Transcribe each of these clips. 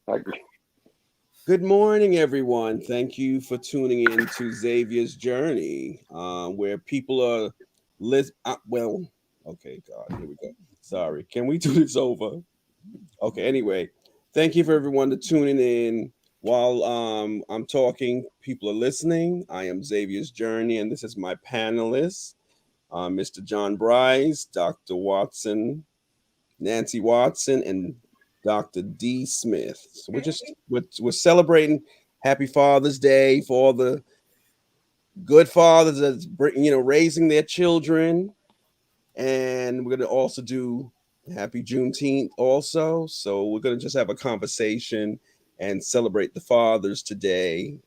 I, Good morning, everyone. Thank you for tuning in to Xavier's Journey, where people are okay, God, here we go. Sorry, can we do this over? Okay, anyway, thank you for everyone to tuning in. While I'm talking, people are listening. I am Xavier's Journey, and this is my panelists, Mr. John Bryce, Dr. Watson, Nancy Watson, and Dr. D. Smith. So we're celebrating Happy Father's Day for all the good fathers that's raising their children, and we're gonna also do Happy Juneteenth also. So we're gonna just have a conversation and celebrate the fathers today.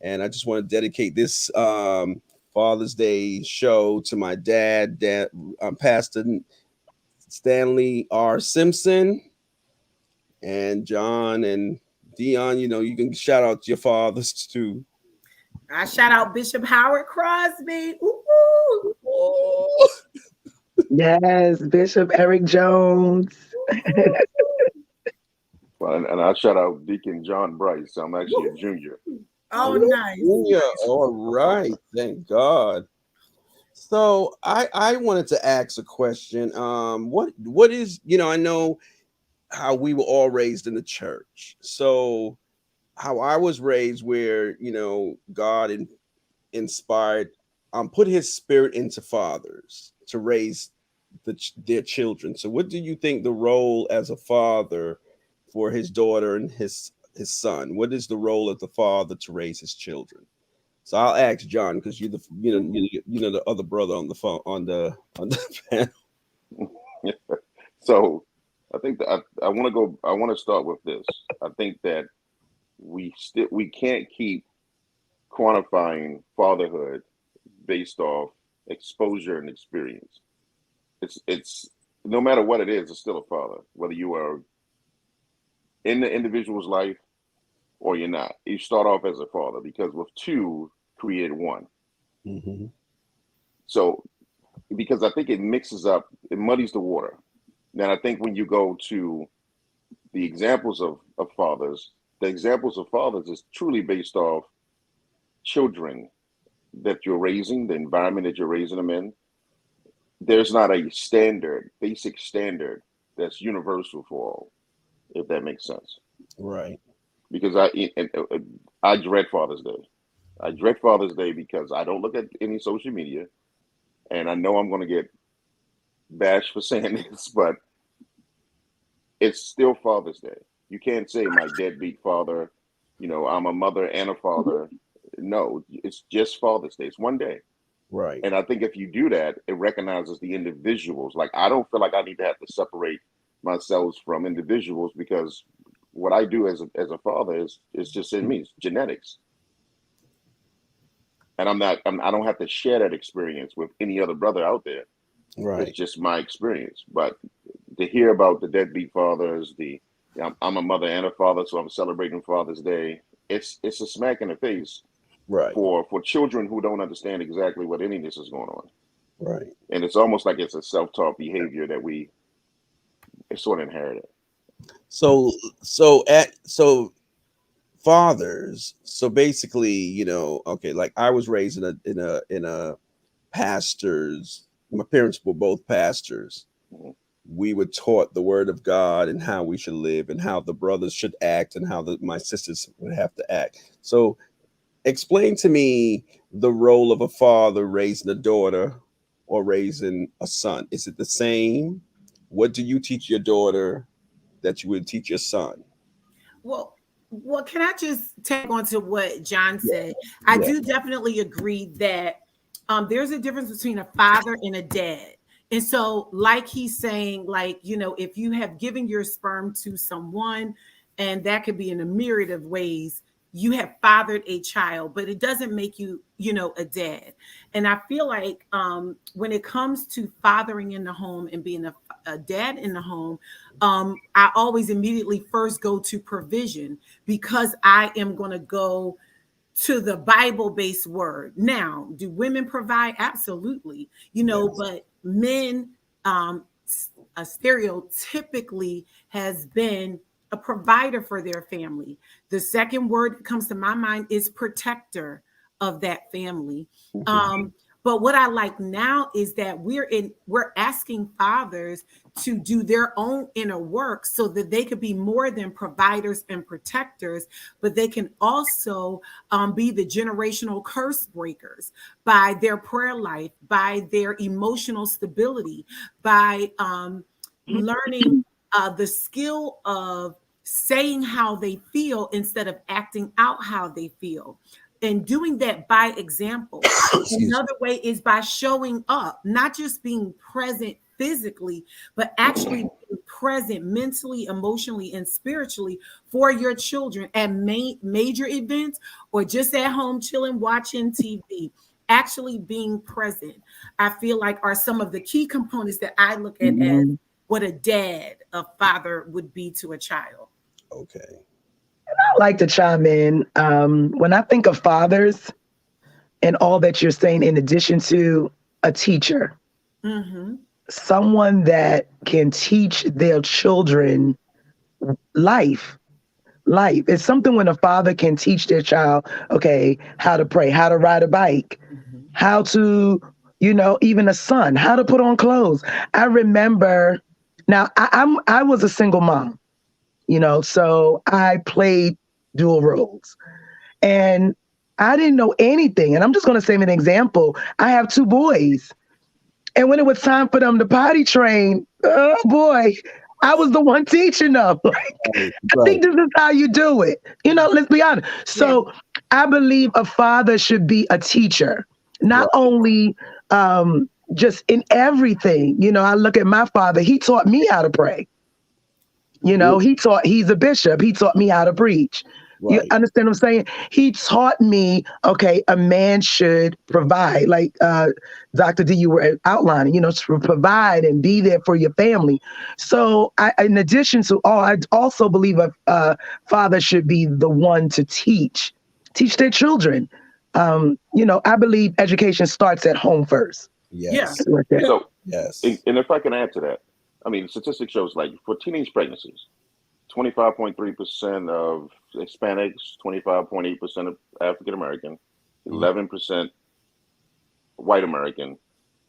And I just want to dedicate this Father's Day show to my dad, Pastor Stanley R. Simpson, and John and Dion. You can shout out your fathers too. I shout out Bishop Howard Crosby. Oh, Yes, Bishop Eric Jones. well, and I shout out Deacon John Bryce. I'm actually a junior. Oh, nice. yeah, all right. Thank God. So I wanted to ask a question. What is I know how we were all raised in the church. So how I was raised, where God inspired, put His Spirit into fathers to raise their children. So what do you think the role as a father for his daughter and his son? What is the role of the father to raise his children? So I'll ask John, because you're the other brother on the phone on the panel. So I think that I want to go. I want to start with this. I think that we can't keep quantifying fatherhood based off exposure and experience. It's no matter what it is, it's still a father. Whether you are in the individual's life or you're not, you start off as a father because with two created one. Mm-hmm. So because I think it mixes up, it muddies the water. Then I think when you go to the examples of fathers, the examples of fathers is truly based off children that you're raising, the environment that you're raising them in. There's not a standard, basic standard that's universal for all, if that makes sense. Right. Because I dread Father's Day. I dread Father's Day because I don't look at any social media, and I know I'm going to get bashed for saying this, but it's still Father's Day. You can't say my deadbeat father, I'm a mother and a father. No, it's just Father's Day. It's one day. Right. And I think if you do that, it recognizes the individuals. Like, I don't feel like I need to have to separate myself from individuals because what I do as a father is just in me. It's genetics. And I don't have to share that experience with any other brother out there. It's Right. just my experience. But to hear about the deadbeat fathers, I'm a mother and a father, so I'm celebrating Father's Day. It's a smack in the face Right. for children who don't understand exactly what any of this is going on. Right. And it's almost like it's a self-taught behavior that we it's sort of inherited. So fathers. So basically, okay, like I was raised in a pastors. My parents were both pastors. Mhm. We were taught the word of God and how we should live and how the brothers should act and how my sisters would have to act. So explain to me the role of a father raising a daughter or raising a son. Is it the same? What do you teach your daughter that you would teach your son? Well, can I just tag on to what John Yeah. said? I Yeah. do definitely agree that there's a difference between a father and a dad. And so, like he's saying, like, if you have given your sperm to someone, and that could be in a myriad of ways, you have fathered a child, but it doesn't make you, a dad. And I feel like when it comes to fathering in the home and being a dad in the home, I always immediately first go to provision because I am going to go to the Bible based word. Now, do women provide? Absolutely. Yes. But men, stereotypically has been a provider for their family. The second word that comes to my mind is protector of that family. But what I like now is that we're asking fathers to do their own inner work so that they could be more than providers and protectors, but they can also be the generational curse breakers by their prayer life, by their emotional stability, by learning the skill of saying how they feel instead of acting out how they feel. And doing that by example. Another way is by showing up, not just being present physically, but actually being present mentally, emotionally, and spiritually for your children at major events or just at home chilling, watching TV. Actually being present, I feel like are some of the key components that I look at as what a father would be to a child. Okay. I like to chime in. When I think of fathers and all that you're saying, in addition to a teacher, someone that can teach their children life. It's something when a father can teach their child, okay, how to pray, how to ride a bike, how to, even a son, how to put on clothes. I remember, now I was a single mom. So I played dual roles and I didn't know anything. And I'm just going to say an example. I have 2 boys. And when it was time for them to potty train, oh boy, I was the one teaching them. I think this is how you do it. Let's be honest. So I believe a father should be a teacher, not only just in everything. I look at my father, he taught me how to pray. He's a bishop. He taught me how to preach. Right. You understand what I'm saying? He taught me, okay, a man should provide, like Dr. D, you were outlining, to provide and be there for your family. So in addition to all, I also believe a father should be the one to teach their children. I believe education starts at home first. Yes. So, yes. And if I can add to that, I mean, statistics shows like for teenage pregnancies, 25.3% of Hispanics, 25.8% of African American, 11% white American,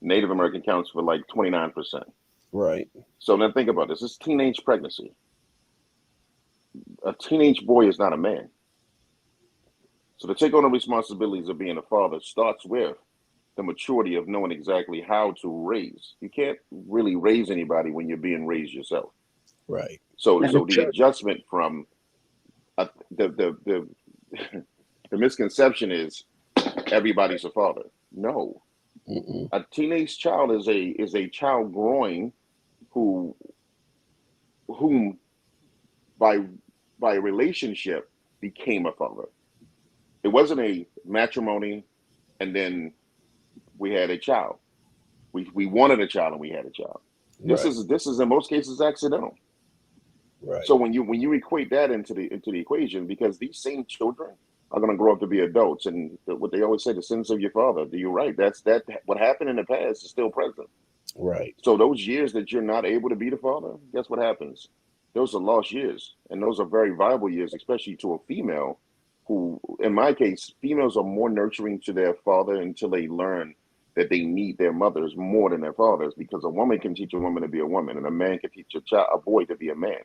Native American counts for like 29%. Right. So then think about this. It's teenage pregnancy. A teenage boy is not a man. So to take on the responsibilities of being a father starts with the maturity of knowing exactly how to raise. You can't really raise anybody when you're being raised yourself. Right. So the adjustment from the misconception is everybody's a father. No. A teenage child is a child growing whom by relationship became a father. It wasn't a matrimony and then we had a child. We wanted a child and we had a child. This is in most cases accidental. Right. So when you equate that into the equation, because these same children are going to grow up to be adults, and what they always say, the sins of your father. You're right. That's what happened in the past is still present. Right. So those years that you're not able to be the father, guess what happens? Those are lost years, and those are very viable years, especially to a female. Who, in my case, females are more nurturing to their father until they learn that they need their mothers more than their fathers, because a woman can teach a woman to be a woman and a man can teach a boy to be a man.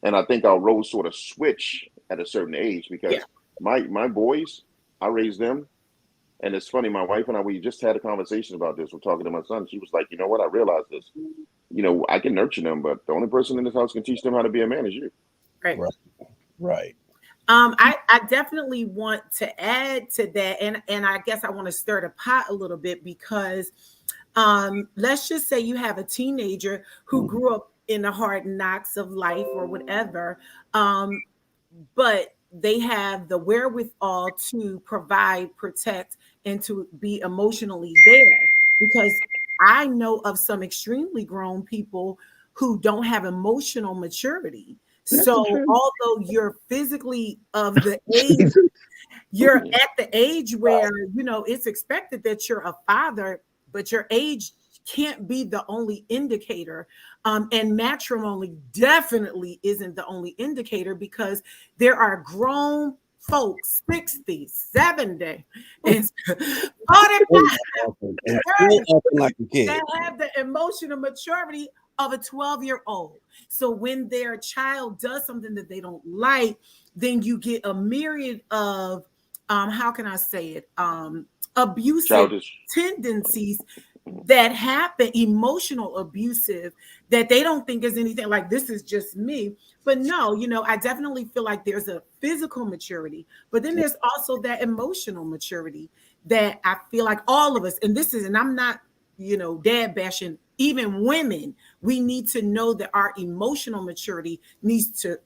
And I think our roles sort of switch at a certain age, because my boys, I raised them. And it's funny, my wife and I, we just had a conversation about this. We're talking to my son. She was like, you know what? I realized this. I can nurture them, but the only person in this house can teach them how to be a man is you. Right. Right. I definitely want to add to that, and I guess I want to stir the pot a little bit, because let's just say you have a teenager who grew up in the hard knocks of life or whatever, but they have the wherewithal to provide, protect, and to be emotionally there. Because I know of some extremely grown people who don't have emotional maturity. So although you're physically of the age, you're at the age where, it's expected that you're a father, but your age can't be the only indicator. And matrimony definitely isn't the only indicator, because there are grown folks, 60, 70, and 45, And 30, still acting like a kid. that have the emotional maturity of a 12-year-old. So when their child does something that they don't like, then you get a myriad of how can I say it? Abusive Childish. tendencies that happen, emotional abusive, that they don't think is anything, like this is just me. But no, I definitely feel like there's a physical maturity, but then there's also that emotional maturity that I feel like all of us, and I'm not, dad bashing, even women, we need to know that our emotional maturity needs to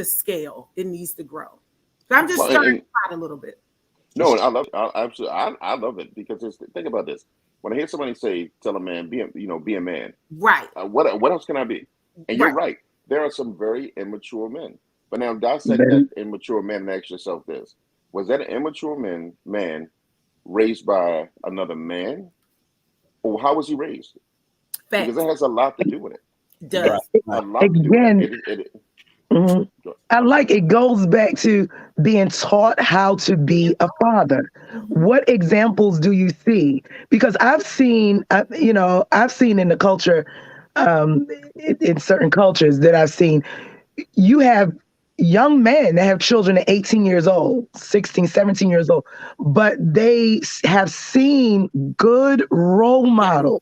scale. It needs to grow. So I'm just starting out a little bit. No, I love. Absolutely, I love it, because think about this. When I hear somebody say, "Tell a man, be a man," Right. What else can I be? And you're right. There are some very immature men. But now dissect that immature man and ask yourself this: was that an immature man raised by another man, or how was he raised? Facts. Because that has a lot to do with it. It does. A lot to do with it. I like it goes back to being taught how to be a father. What examples do you see? Because I've seen in the culture, in certain cultures that I've seen, you have young men that have children at 18 years old, 16, 17 years old, but they have seen good role models.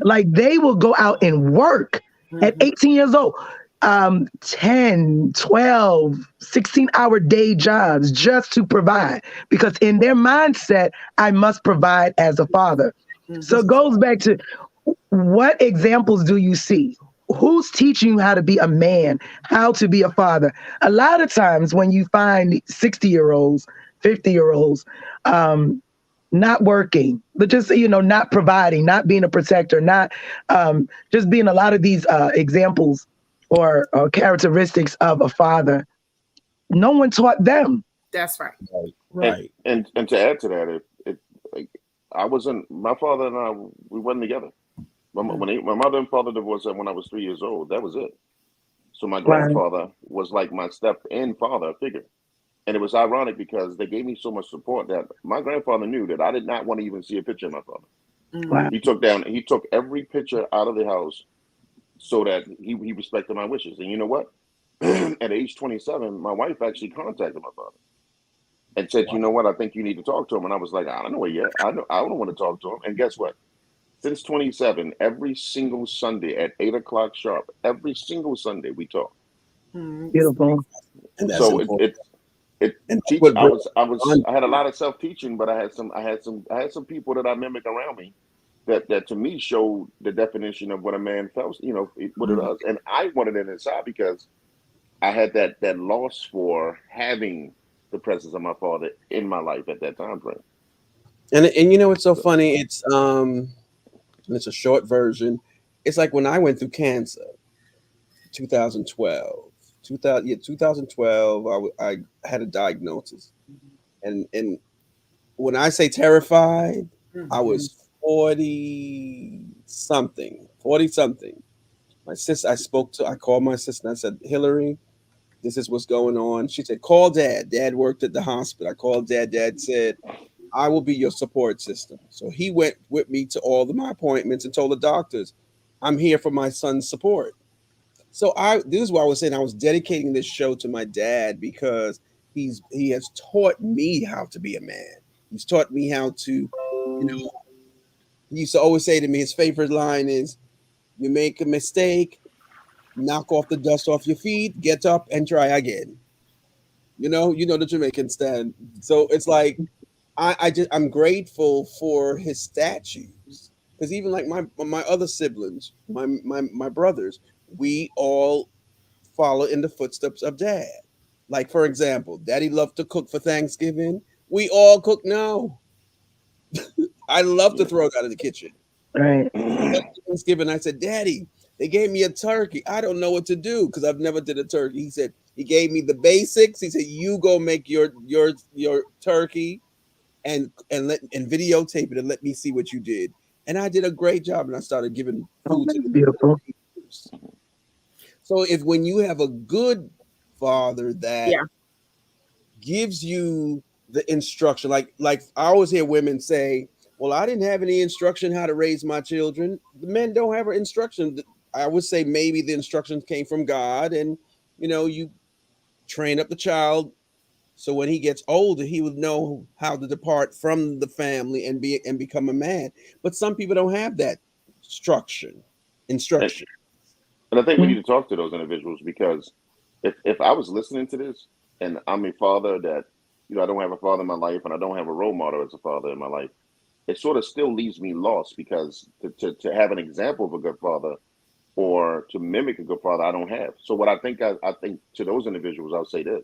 Like they will go out and work at 18 years old. 10, 12, 16-hour day jobs just to provide, because in their mindset, I must provide as a father. So it goes back to, what examples do you see? Who's teaching you how to be a man, how to be a father? A lot of times when you find 60-year-olds, 50-year-olds, not working, but just, not providing, not being a protector, not just being a lot of these examples or characteristics of a father, no one taught them. That's right. Right. And to add to that, my father and I, we wasn't together. My mother and father divorced when I was 3 years old. That was it. So my grandfather was like my step-in father figure. And it was ironic because they gave me so much support that my grandfather knew that I did not want to even see a picture of my father. Wow. He took every picture out of the house so that he respected my wishes. And you know what? At age 27, my wife actually contacted my father and said, "You know what? I think you need to talk to him." And I was like, "I don't know yet. I don't want to talk to him." And guess what? Since 27, every single Sunday at 8:00 sharp, every single Sunday we talk. Beautiful. And that's So important. I had a lot of self-teaching, but I had some people that I mimic around me that to me showed the definition of what a man felt, what it does. And I wanted it inside because I had that loss for having the presence of my father in my life at that time frame. And it's so funny. It's a short version. It's like when I went through cancer, 2012. I had a diagnosis, and when I say terrified, I was 40 something. My sister, I called my sister and I said, "Hillary, this is what's going on." She said, "Call Dad." Dad worked at the hospital. I called Dad. Dad said, "I will be your support system." So he went with me to all of my appointments and told the doctors, "I'm here for my son's support." So this is why I was saying I was dedicating this show to my dad, because he has taught me how to be a man. He's taught me how to, he used to always say to me, his favorite line is, "You make a mistake, knock off the dust off your feet, get up and try again." You know the Jamaican stand. So it's like I'm grateful for his statues, because even like my other siblings, my brothers, we all follow in the footsteps of Dad. Like, for example, Daddy loved to cook for Thanksgiving. We all cook now. I love to throw it out of the kitchen. Right. Thanksgiving, I said, "Daddy, they gave me a turkey. I don't know what to do because I've never did a turkey." He said, he gave me the basics. He said, "You go make your turkey and videotape it and let me see what you did." and I did a great job, and I started giving Oh, food to that's the beautiful. kids. So if when you have a good father that Yeah. gives you the instruction, like I always hear women say, well, I didn't have any instruction how to raise my children. The men don't have an instruction. I would say maybe the instructions came from God, and you train up the child so when he gets older, he would know how to depart from the family and become a man. But some people don't have that instruction. And, Instruction. and I think we need Mhm. to talk to those individuals, because if I was listening to this and I'm a father that, I don't have a father in my life and I don't have a role model as a father in my life, it sort of still leaves me lost, because to have an example of a good father or to mimic a good father, I don't have. So what I think to those individuals, I'll say this: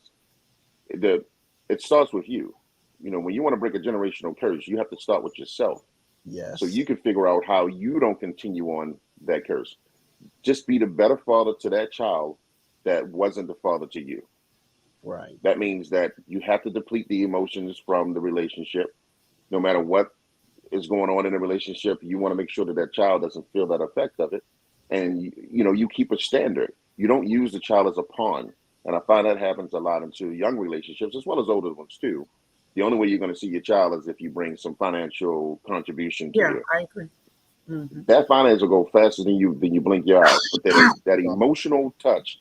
it starts with you. When you want to break a generational curse, you have to start with yourself, so Yes. you can figure out how you don't continue on that curse. Just be the better father to that child that wasn't the father to you. Right. That means that you have to deplete the emotions from the relationship. No matter what is going on in the relationship, you want to make sure that that child doesn't feel that effect of it. And you keep a standard. You don't use the child as a pawn. And I find that happens a lot into young relationships as well as older ones too. The only way you're going to see your child is if you bring some financial contribution to Yeah, it. I agree. Hmm. That finance will go faster than you blink your eyes. But that emotional touch,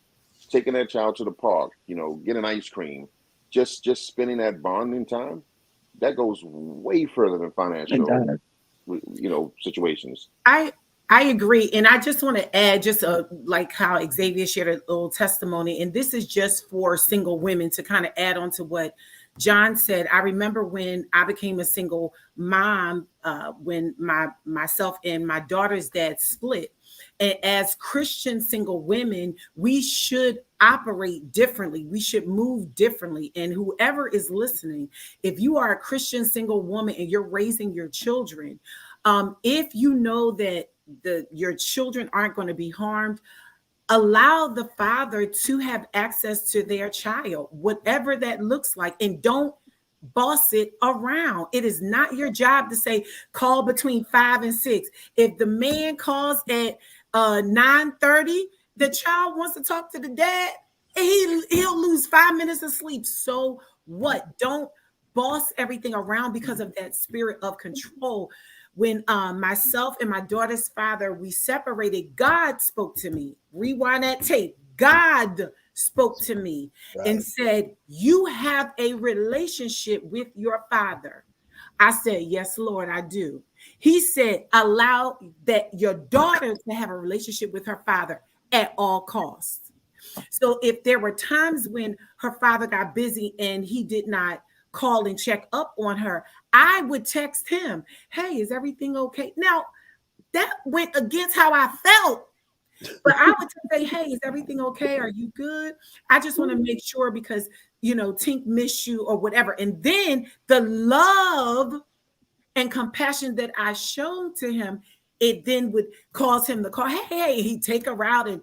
taking that child to the park, getting ice cream, just spending that bonding time, that goes way further than It financial, does. situations. I agree, and I just want to add just like how Xavier shared a little testimony, and this is just for single women to kind of add on to what John said. I remember when I became a single mom, when myself and my daughter's dad split. And as Christian single women, we should operate differently. We should move differently. And whoever is listening, if you are a Christian single woman and you're raising your children, if you know that your children aren't going to be harmed, allow the father to have access to their child, whatever that looks like, and don't boss it around. It is not your job to say call between 5 and 6. If the man calls at 9:30, the child wants to talk to the dad, and he'll lose 5 minutes of sleep. So what? Don't boss everything around because of that spirit of control. When myself and my daughter's father, we separated, God spoke to me. Rewind that tape. God spoke to me and Right. said, you have a relationship with your father. I said, yes, Lord, I do. He said, allow that your daughter to have a relationship with her father at all costs. So if there were times when her father got busy and he did not call and check up on her, I would text him, hey, is everything okay? Now, that went against how I felt. But I would say, hey, is everything okay? Are you good? I just want to make sure because, Tink miss you or whatever. And then the love and compassion that I shown to him, it then would cause him to call, hey, he'd take her out, and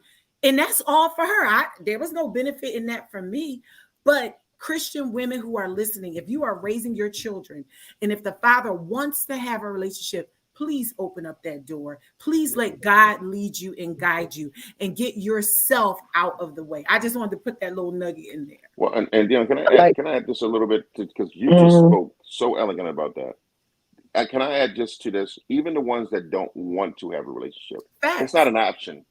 that's all for her. There was no benefit in that for me. But Christian women who are listening, if you are raising your children, and if the father wants to have a relationship, please open up that door. Please let God lead you and guide you and get yourself out of the way. I just wanted to put that little nugget in there. Well, and Dion, can I add, Like, can I add this a little bit, because you just mm, spoke so elegant about that. Can I add just to this? Even the ones that don't want to have a relationship, it's not Facts. an option.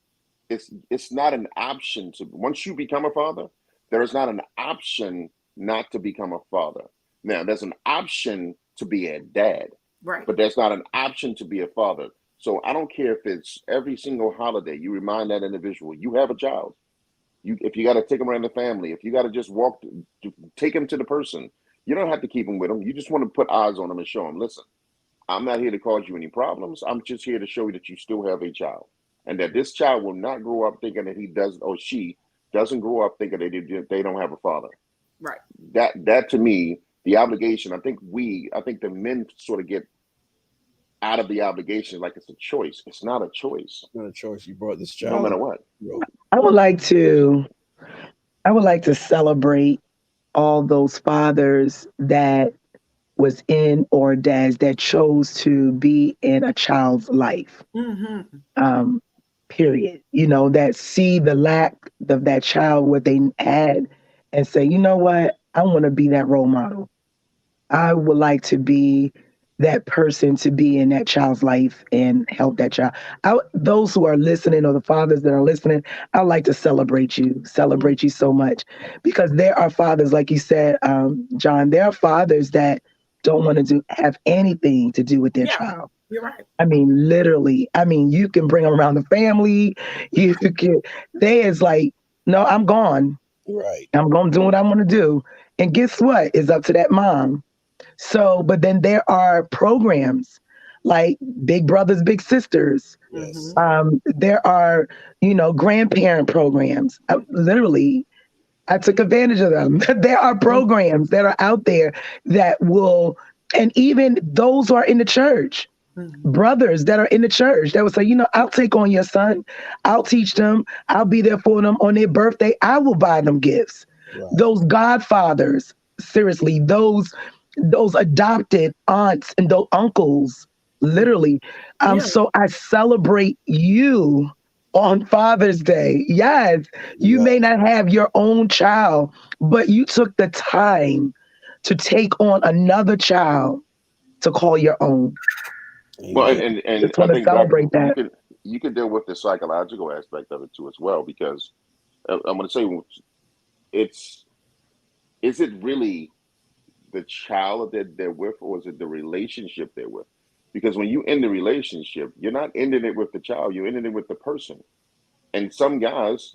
It's not an option to, once you become a father, there is not an option not to become a father. Now, there's an option to be a dad, Right. but there's not an option to be a father. So I don't care if it's every single holiday, you remind that individual you have a child. If you got to take them around the family, if you got to just take them to the person, you don't have to keep them with them. You just want to put eyes on them and show them, listen, I'm not here to cause you any problems. I'm just here to show you that you still have a child, and that this child will not grow up thinking that he does, or she doesn't grow up thinking that they don't have a father. Right. That to me, the obligation. I think the men sort of get out of the obligation like it's a choice. It's not a choice, It's not a choice. You brought this no child. matter what. I would like to I would like to celebrate all those fathers that was in, or dads that chose to be in a child's life. Um, period. That see the lack of that child, what they had, and say, you know what, I want to be that role model. I would like to be that person to be in that child's life and help that child. Those who are listening, or the fathers that are listening, I'd like to celebrate you so much, because there are fathers, like you said, John, there are fathers that don't want to have anything to do with their child. You're right. I mean, literally. I mean, you can bring them around the family. You can. It's like, no, I'm gone. Right. I'm going to do what I want to do. And guess what? It's up to that mom. So, but then there are programs like Big Brothers, Big Sisters. Yes. There are, grandparent programs. Literally, I took advantage of them. There are programs that are out there that will, and even those who are in the church, brothers that are in the church that will say, I'll take on your son. I'll teach them. I'll be there for them on their birthday. I will buy them gifts. Right. Those godfathers, seriously, those adopted aunts and those uncles, literally. So I celebrate you on Father's Day. Yes, you may not have your own child, but you took the time to take on another child to call your own. Well, and I just want to think celebrate that. You could deal with the psychological aspect of it too as well, because I'm going to say is it really the child that they're with, or is it the relationship they're with? Because when you end the relationship, you're not ending it with the child, you're ending it with the person. And some guys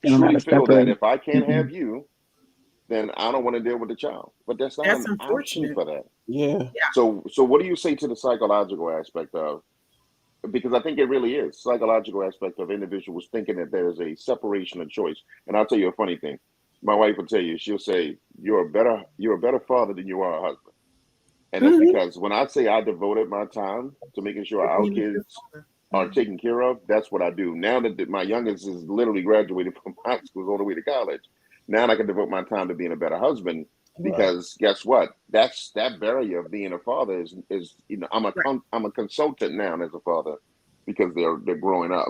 truly feel that if I can't have you, then I don't want to deal with the child. But that's not an option for that. Yeah. So what do you say to the psychological aspect of? Because I think it really is psychological aspect of individuals thinking that there's a separation of choice. And I'll tell you a funny thing. My wife will tell you, she'll say, you're a better father than you are a husband. And it's because when I say I devoted my time to making sure our kids are taken care of, that's what I do. Now that my youngest is literally graduated from high school all the way to college, now I can devote my time to being a better husband, because guess what? That's that barrier of being a father is I'm a consultant now as a father, because they're growing up.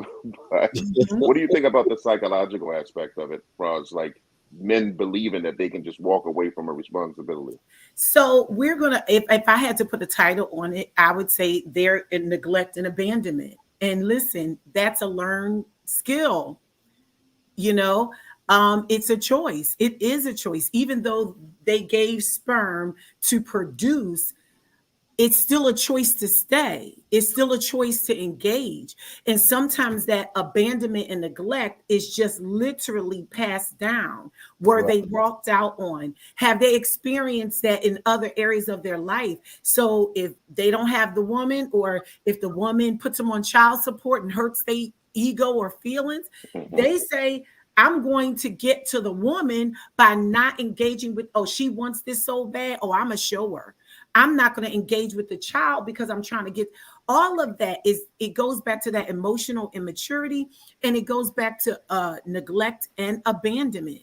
But what do you think about the psychological aspect of it, as like men believing that they can just walk away from a responsibility? So we're gonna, if I had to put a title on it, I would say they're in neglect and abandonment. And listen, that's a learned skill. It's a choice. It is a choice. Even though they gave sperm to produce, it's still a choice to stay. It's still a choice to engage. And sometimes that abandonment and neglect is just literally passed down. Were they walked out on? Have they experienced that in other areas of their life? So if they don't have the woman, or if the woman puts them on child support and hurts their ego or feelings, they say, I'm going to get to the woman by not engaging with, oh, she wants this so bad. Oh, I'm a shower. I'm not going to engage with the child because I'm trying to get all of that. It goes back to that emotional immaturity, and it goes back to neglect and abandonment.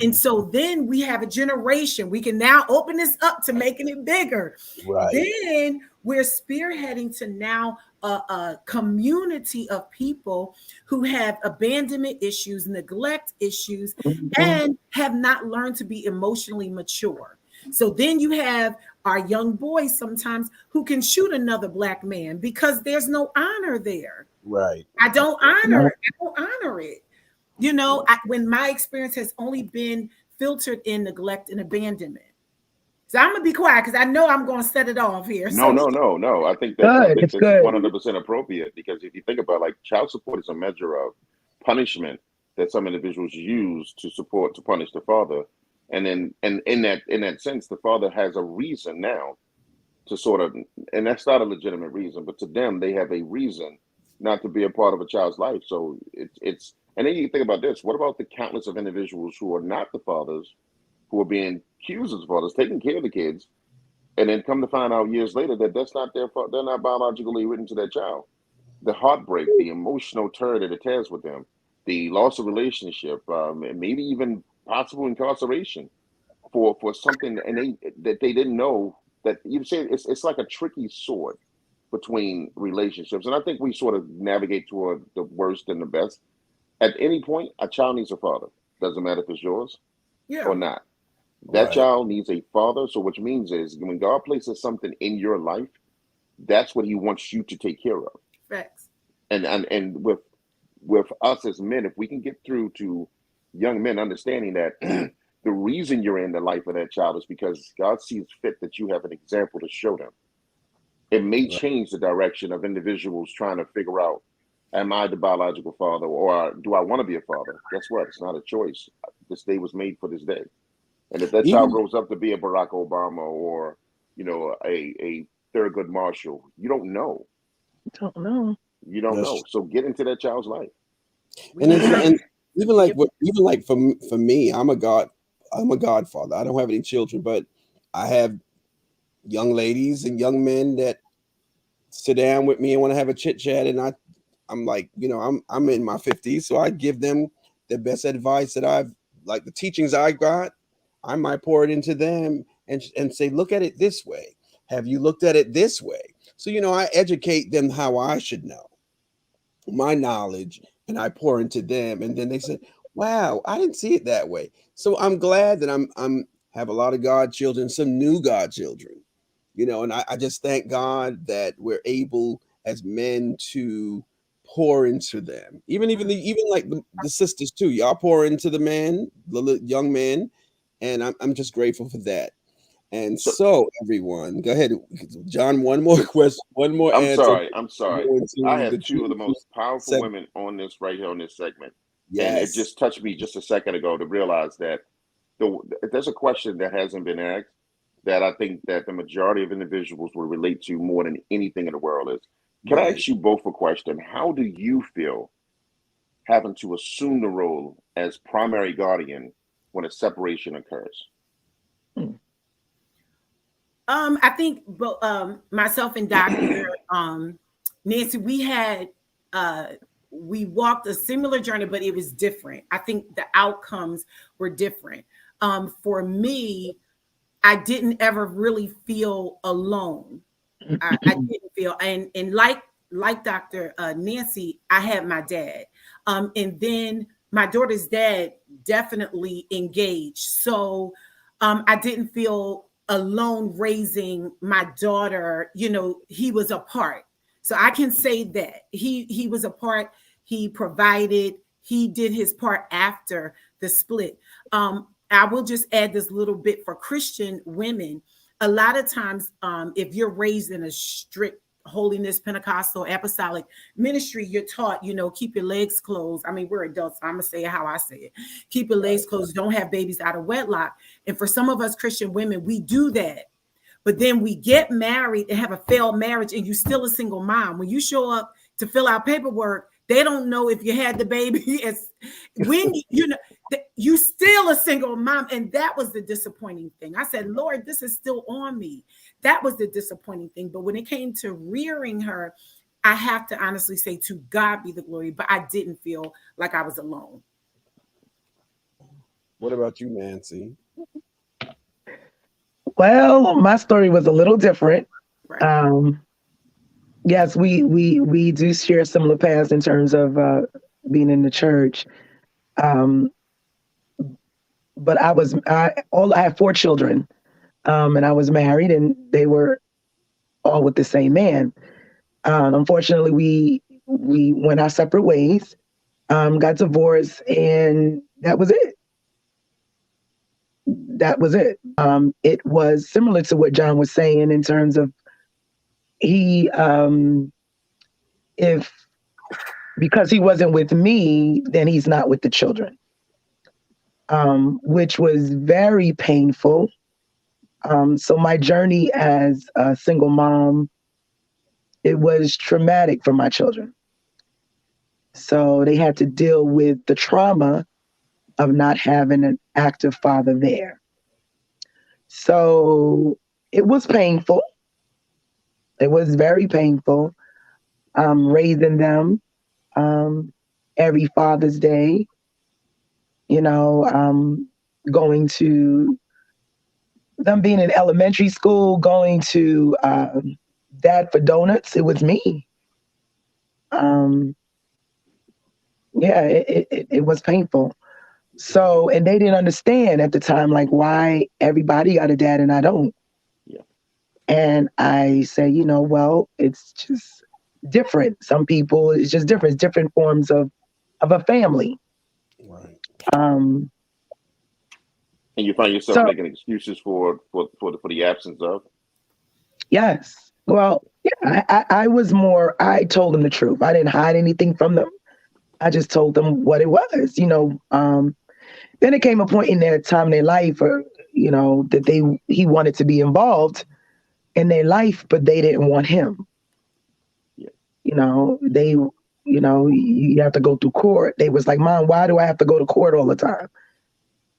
And so then we have a generation. We can now open this up to making it bigger. Then we're spearheading to now a community of people who have abandonment issues, neglect issues, and have not learned to be emotionally mature. So then you have our young boys sometimes who can shoot another Black man because there's no honor there. Right. I don't honor it. I don't honor it. When my experience has only been filtered in neglect and abandonment. So I'm gonna be quiet because I know I'm gonna set it off here. No. I think that's 100% appropriate, because if you think about, like, child support is a measure of punishment that some individuals use to punish the father. And then, and in that sense, the father has a reason now to sort of, and that's not a legitimate reason, but to them, they have a reason not to be a part of a child's life. So it's, and then you think about this: what about the countless of individuals who are not the fathers, who are being accused as fathers, taking care of the kids, and then come to find out years later that that's not their fault? They're not biologically written to their child. The heartbreak, the emotional tear that it tears with them, the loss of relationship, and maybe even possible incarceration for something that they didn't know that you say it's like a tricky sword between relationships, and I think we sort of navigate toward the worst and the best. At any point, a child needs a father. Doesn't matter if it's yours Yeah. or not. That Right. child needs a father. So which means is when God places something in your life, that's what He wants you to take care of. Facts. And with us as men, if we can get through to young men understanding that the reason you're in the life of that child is because God sees fit that you have an example to show them. It may Right. change the direction of individuals trying to figure out, am I the biological father or do I want to be a father? Guess what? It's not a choice. This day was made for this day. And if that child Even grows up to be a Barack Obama or, a Thurgood Marshall, you don't know. Don't know. You don't that's know. So get into that child's life. and it's Yeah. and even like for me, I'm a godfather. I don't have any children, but I have young ladies and young men that sit down with me and want to have a chit chat, and I'm like, I'm in my 50s, so I give them the best advice that I've like the teachings I got. I might pour it into them and say, look at it this way. Have you looked at it this way? So I educate them how I should know my knowledge, and I pour into them, and then they say, wow, I didn't see it that way. So I'm glad that I'm have a lot of godchildren, some new godchildren, and I just thank God that we're able as men to pour into them. Even like the sisters too. Y'all pour into the men, young men, and I'm just grateful for that. And So so everyone, go ahead, John. One more question, one more I'm answer. sorry. I'm sorry. Go I into have the two of the Tuesday most powerful segment. women on this right here on this segment. And it Yes. just touched me just a second ago to realize that there's a question that hasn't been asked that I think that the majority of individuals will relate to more than anything in the world is. Can I Right. ask you both a question? How do you feel having to assume the role as primary guardian when a separation occurs? I think myself and Dr. Nancy, uh we walked a similar journey, but it was different. I think the outcomes were different. For me, I didn't ever really feel alone. I didn't feel, and like Dr. Nancy, I had my dad, and then my daughter's dad definitely engaged. So I didn't feel alone raising my daughter. He was a part. So I can say that he was a part. He provided. He did his part after the split. I will just add this little bit for Christian women. A lot of times, if you're raised in a strict holiness Pentecostal apostolic ministry, you're taught, keep your legs closed. I mean, we're adults, so I'm gonna say it how I say it. Keep your legs closed, don't have babies out of wedlock. And for some of us Christian women, we do that. But then we get married and have a failed marriage, and you're still a single mom. When you show up to fill out paperwork, they don't know if you had the baby. As when you still a single mom, and that was the disappointing thing. I said, Lord, this is still on me. That was the disappointing thing. But when it came to rearing her, I have to honestly say, to God be the glory. But I didn't feel like I was alone. What about you, Nancy? Well, my story was a little different. Right. Yes, we do share similar paths in terms of being in the church. Um, but I had 4 children, and I was married, and they were all with the same man. Unfortunately, we went our separate ways, got divorced, and that was it. That was it. It was similar to what John was saying in terms of he, if because he wasn't with me, then he's not with the children, which was very painful. So my journey as a single mom, it was traumatic for my children. So they had to deal with the trauma of not having an active father there. So it was painful. It was very painful, raising them every Father's Day, going to them being in elementary school, going to Dad for Donuts. It was me. Um, yeah, it was painful. So, and they didn't understand at the time, like why everybody got a dad and I don't. Yeah. And I say, well, it's just different. Some people, it's just different. It's different forms of a family. Right. Um, And you find yourself so making excuses for the absence of. yes, well, yeah, I was more. I told them the truth. I didn't hide anything from them. I just told them what it was. Then it came a point in their time in their life, that he wanted to be involved in their life, but they didn't want him. Yeah. You have to go through court. They was like, Mom, why do I have to go to court all the time?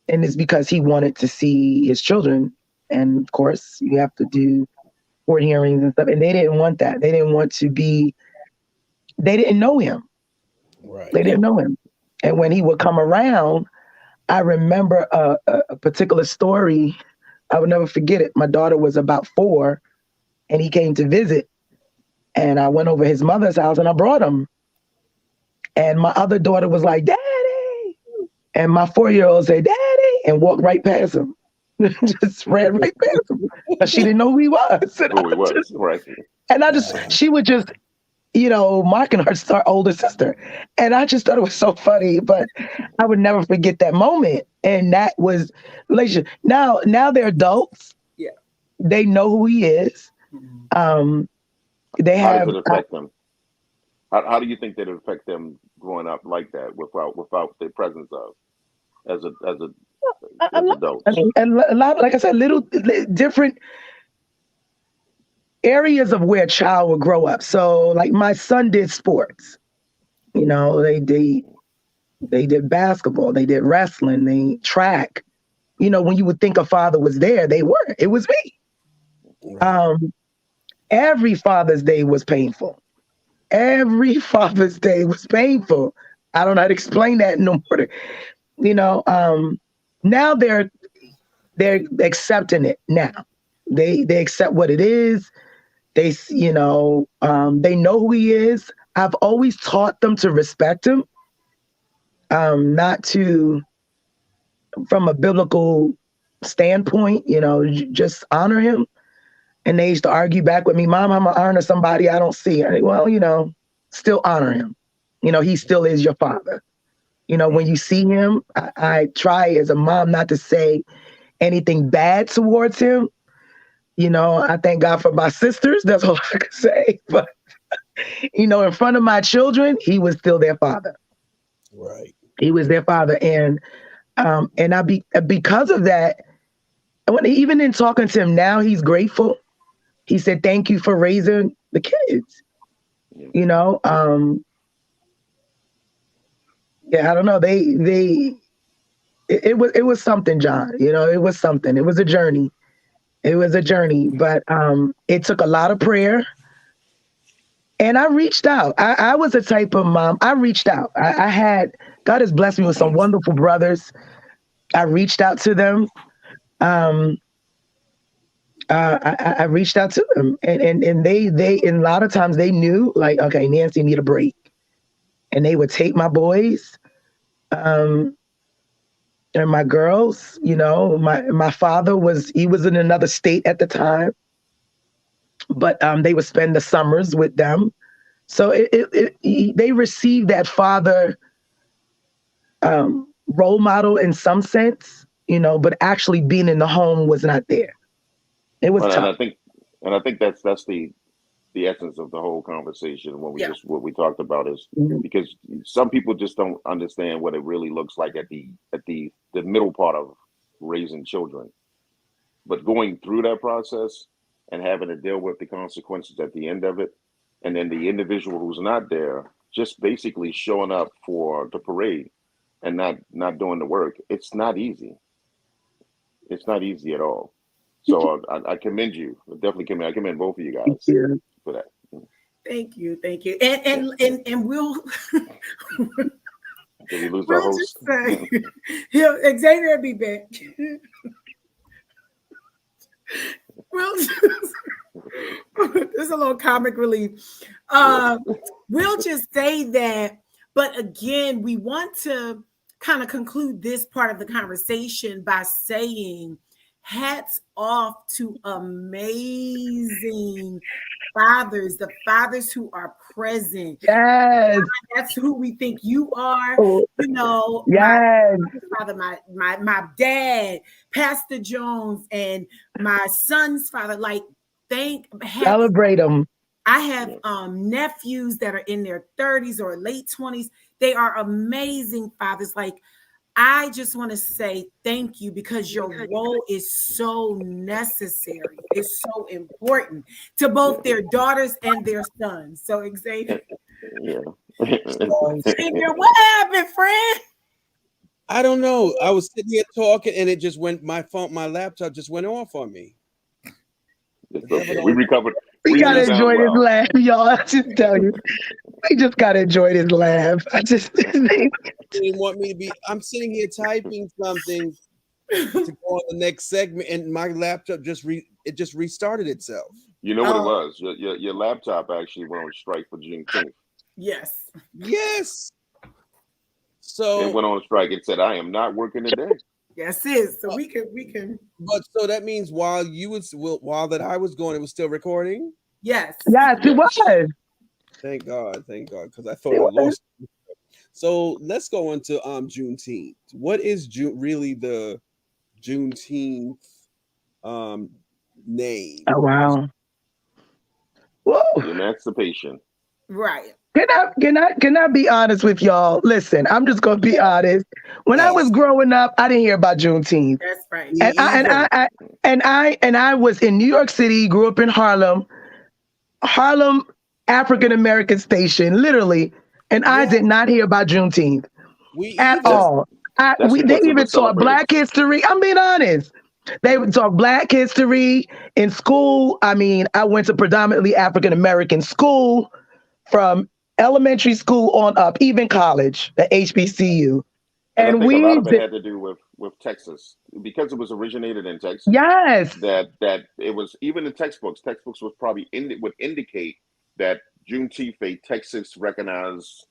And it's because he wanted to see his children. And of course, you have to do court hearings and stuff. And they didn't want that. They didn't know him. Right. They didn't know him. And when he would come around, I remember a particular story. I would never forget it. My daughter was about 4 and he came to visit. And I went over his mother's house and I brought him. And my other daughter was like, Daddy. And my 4-year-old said, Daddy, and walked right past him. Just ran right past him. But she didn't know who he was. Right. And she would just, mocking her older sister. And I just thought it was so funny, but I would never forget that moment. And that was relationship. Now they're adults. Yeah. They know who he is. They How have. does it affect them? How do you think that it affect them growing up like that without the presence of as adults? And a lot, like I said, little different areas of where a child will grow up. So, like my son did sports. They did basketball, they did wrestling, they track. When you would think a father was there, they were. It was me. Right. Every Father's Day was painful. Every Father's Day was painful. I don't know how to explain that no more. Now they're accepting it now. They accept what it is. They know who he is. I've always taught them to respect him, not to, from a biblical standpoint, just honor him. And they used to argue back with me, Mom, I'm gonna honor somebody I don't see. Well, still honor him. He still is your father. When you see him, I try as a mom not to say anything bad towards him. I thank God for my sisters. That's all I can say. But, in front of my children, he was still their father. Right. He was their father. And because of that, even in talking to him now, he's grateful. He said, thank you for raising the kids. Yeah. I don't know. It was something, John. It was something. It was a journey. But it took a lot of prayer. And I reached out. I was a type of mom. I reached out. God has blessed me with some wonderful brothers. I reached out to them. I reached out to them, and they and a lot of times they knew, like, okay, Nancy need a break, and they would take my boys, and my girls. My father was in another state at the time, but they would spend the summers with them. So they received that father role model in some sense, but actually being in the home was not there. It was tough. And I think that's the essence of the whole conversation when what we talked about is because some people just don't understand what it really looks like at the middle part of raising children. But going through that process and having to deal with the consequences at the end of it, and then the individual who's not there just basically showing up for the parade and not doing the work, it's not easy. It's not easy at all. So I commend you. I commend both of you guys for that. Thank you. And we'll Did we lose our host? Xavier will be back. There's a little comic relief. We'll just say that, but again, we want to kind of conclude this part of the conversation by saying hats off to amazing fathers, the fathers who are present. Yes. That's who we think you are. Oh, You know, yes. my dad, Pastor Jones, and my son's father. Like, Celebrate them. I have nephews that are in their 30s or late 20s. They are amazing fathers. Like, I just want to say thank you because your role is so necessary. It's so important to both their daughters and their sons. So, Xavier, Xavier, what happened, friend? I don't know. I was sitting here talking, and it just went. My laptop just went off on me. Okay. We recovered. We gotta enjoy this laugh, y'all. I just tell you, we just gotta enjoy this laugh. I just didn't want me to be. I'm sitting here typing something to go on the next segment, and my laptop just restarted itself. You know what it was? Your laptop actually went on strike for Juneteenth. Yes. So it went on strike. It said, "I am not working today." Yes, it is. So we can. But so that means while that I was going, it was still recording. Yes. Yes, it was. Thank God, because I thought I lost. So let's go into Juneteenth. What is really the Juneteenth name? Oh wow! Whoa! Emancipation. Right. Can I be honest with y'all? Listen, I'm just gonna be honest. When I was growing up, I didn't hear about Juneteenth. That's right. And I was in New York City, grew up in Harlem African American station, literally, and I did not hear about Juneteenth at all. They even taught Black history. I'm being honest. They taught Black history in school. I mean, I went to predominantly African American school from elementary school on up, even college, the HBCU. And I think a lot of it had to do with Texas, because it was originated in Texas. Yes. That it was, even in textbooks was probably would indicate that Juneteenth, a Texas recognized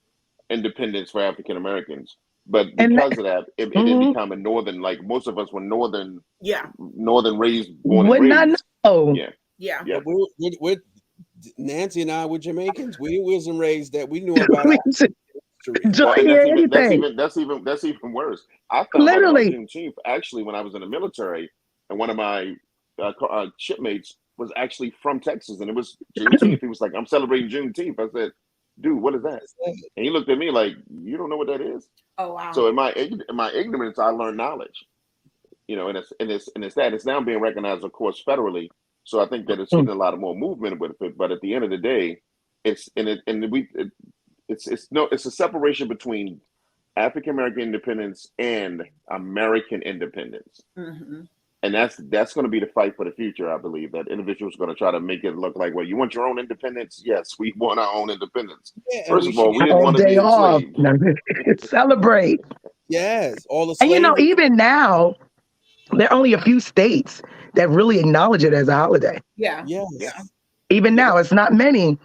independence for African Americans. But because of that, it didn't become a northern, like most of us were northern raised, born and raised. Yeah. We're Nancy and I were Jamaicans. We wasn't raised that we knew about history. That's even worse. I found out about Juneteenth actually when I was in the military, and one of my shipmates was actually from Texas, and it was Juneteenth. He was like, "I'm celebrating Juneteenth." I said, "Dude, what is that?" And he looked at me like, "You don't know what that is?" Oh wow! So in my ignorance, I learned knowledge. You know, and it's now being recognized, of course, federally. So I think that it's getting a lot of more movement with it. But at the end of the day, it's a separation between African American independence and American independence. Mm-hmm. And that's going to be the fight for the future. I believe that individuals are going to try to make it look like, well, you want your own independence? Yes, we want our own independence. First of all, we didn't want to be enslaved. Celebrate. Yes, all the. And even now, there are only a few states that really acknowledge it as a holiday. Yeah. Even now, it's not many.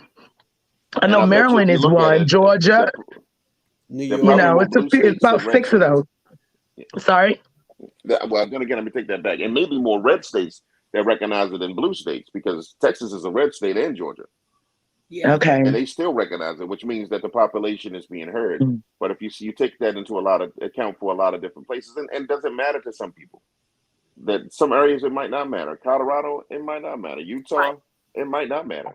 I know Maryland is one, Georgia. New York. You know, it's about 6 of those. Sorry. Well, then again, let me take that back. And maybe more red states that recognize it than blue states, because Texas is a red state and Georgia. Yeah. Okay. And they still recognize it, which means that the population is being heard. Mm-hmm. But if you take that into account for a lot of different places, and it doesn't matter to some people. That some areas it might not matter. Colorado, it might not matter. Utah, it might not matter.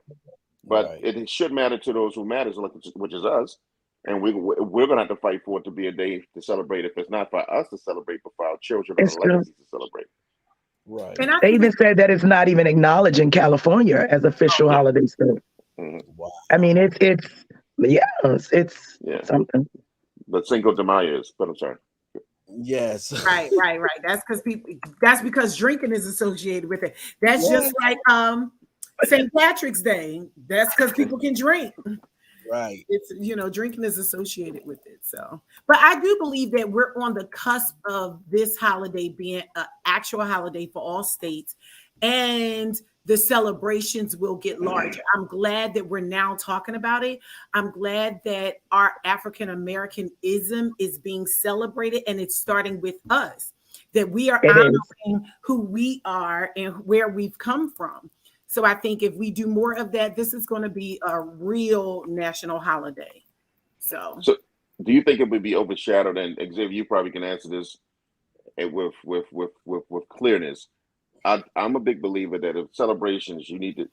But it should matter to those who matters, which is us. And we're going to have to fight for it to be a day to celebrate. If it's not for us to celebrate, but for our children and legacy to celebrate. Right. And they even said that it's not even acknowledged in California as official holiday state. Mm-hmm. Wow. I mean, it's something. But Cinco de Mayo is. But I'm sorry. Yes. Right. That's because drinking is associated with it. That's just like St. Patrick's Day. That's because people can drink. Right. It's drinking is associated with it. So, but I do believe that we're on the cusp of this holiday being an actual holiday for all states, and the celebrations will get larger. I'm glad that we're now talking about it. I'm glad that our African Americanism is being celebrated, and it's starting with us, that we are honoring who we are and where we've come from. So I think if we do more of that, this is going to be a real national holiday. So do you think it would be overshadowed? And Xavier, you probably can answer this with clearness. I'm a big believer that if celebrations, you need to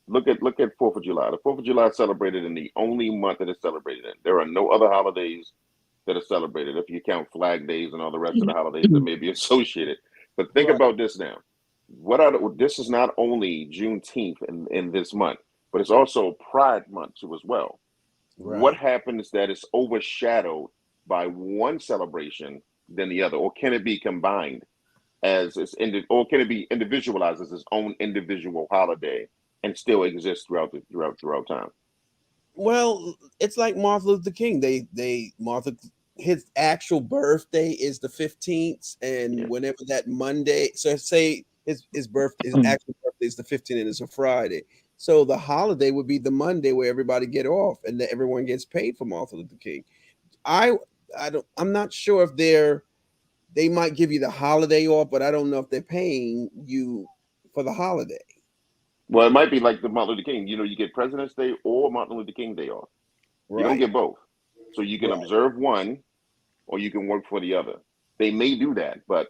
look at 4th of July. The 4th of July is celebrated in the only month that it's celebrated in. There are no other holidays that are celebrated if you count flag days and all the rest of the holidays that may be associated. But think about this now. This is not only Juneteenth in this month, but it's also Pride Month too as well. Right. What happens that it's overshadowed by one celebration than the other, or can it be combined as or can it be individualized as its own individual holiday and still exist throughout time? Well, it's like Martin Luther King. His actual birthday is the 15th, and whenever that Monday, so say his birthday, his actual birthday is the 15th, and it's a Friday. So the holiday would be the Monday where everybody get off and that everyone gets paid for Martin Luther King. I'm not sure if they might give you the holiday off, but I don't know if they're paying you for the holiday. Well, it might be like the Martin Luther King. You get President's Day or Martin Luther King Day off. Right. You don't get both. So you can observe one or you can work for the other. They may do that, but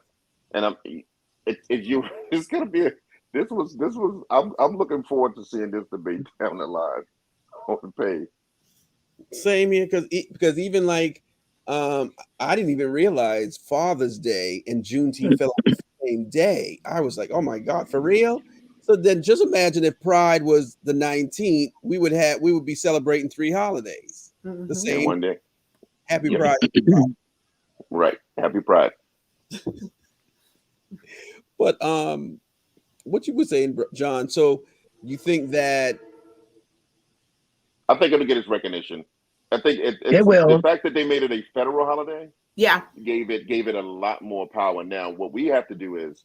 it's gonna be I'm looking forward to seeing this debate down the line on the page. Same here, because even like I didn't even realize Father's Day and Juneteenth fell on the same day. I was like, oh my God, for real? So then just imagine if Pride was the 19th, we would be celebrating 3 holidays. The same one day. Happy Pride. Right. Happy Pride. But what you were saying, John, so you think that I think it'll get its recognition. I think it will. The fact that they made it a federal holiday, gave it a lot more power. Now, what we have to do is,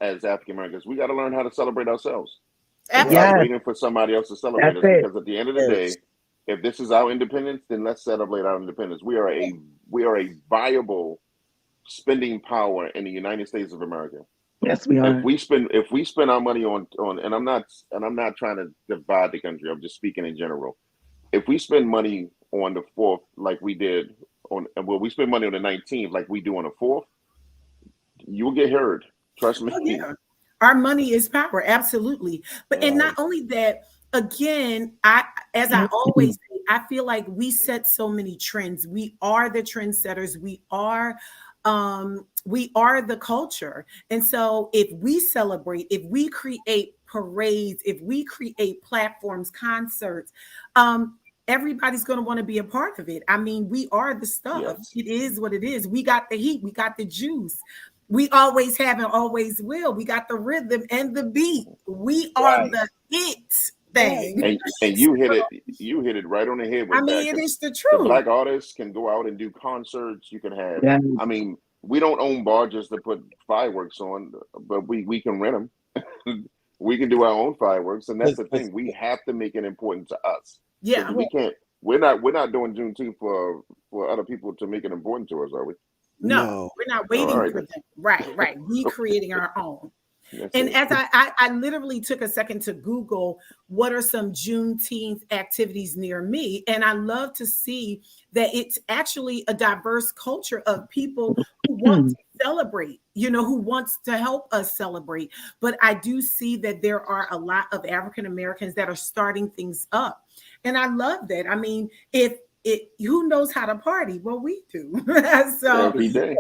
as African Americans, we got to learn how to celebrate ourselves. We're not waiting for somebody else to celebrate us, because at the end of the day, if this is our independence, then let's celebrate our independence. We are a viable spending power in the United States of America. Yes, we are. If we spend our money on, and I'm not trying to divide the country, I'm just speaking in general. If we spend money on the 4th, like we did we spend money on the 19th, like we do on the 4th, you will get heard. Trust me. Oh, yeah. Our money is power, absolutely. But and not only that, again, I always say, I feel like we set so many trends. We are the trendsetters. We are the culture. And so if we celebrate, if we create parades, if we create platforms, concerts, everybody's going to want to be a part of it. I mean, we are the stuff. Yes. It is what it is. We got the heat. We got the juice. We always have and always will. We got the rhythm and the beat. We are the it thing. And you hit it right on the head with that. It is the truth. The Black artists can go out and do concerts. You can have, I mean, we don't own barges to put fireworks on, but we can rent them. We can do our own fireworks. And that's the thing. We have to make it important to us. Yeah. We can't, we're not doing Juneteenth for other people to make it important to us, are we? No, we're not waiting for them. Right. We creating our own. And as I literally took a second to Google what are some Juneteenth activities near me. And I love to see that it's actually a diverse culture of people who want to celebrate, who wants to help us celebrate. But I do see that there are a lot of African Americans that are starting things up. And I love that. I mean, who knows how to party? Well, we do. So every day.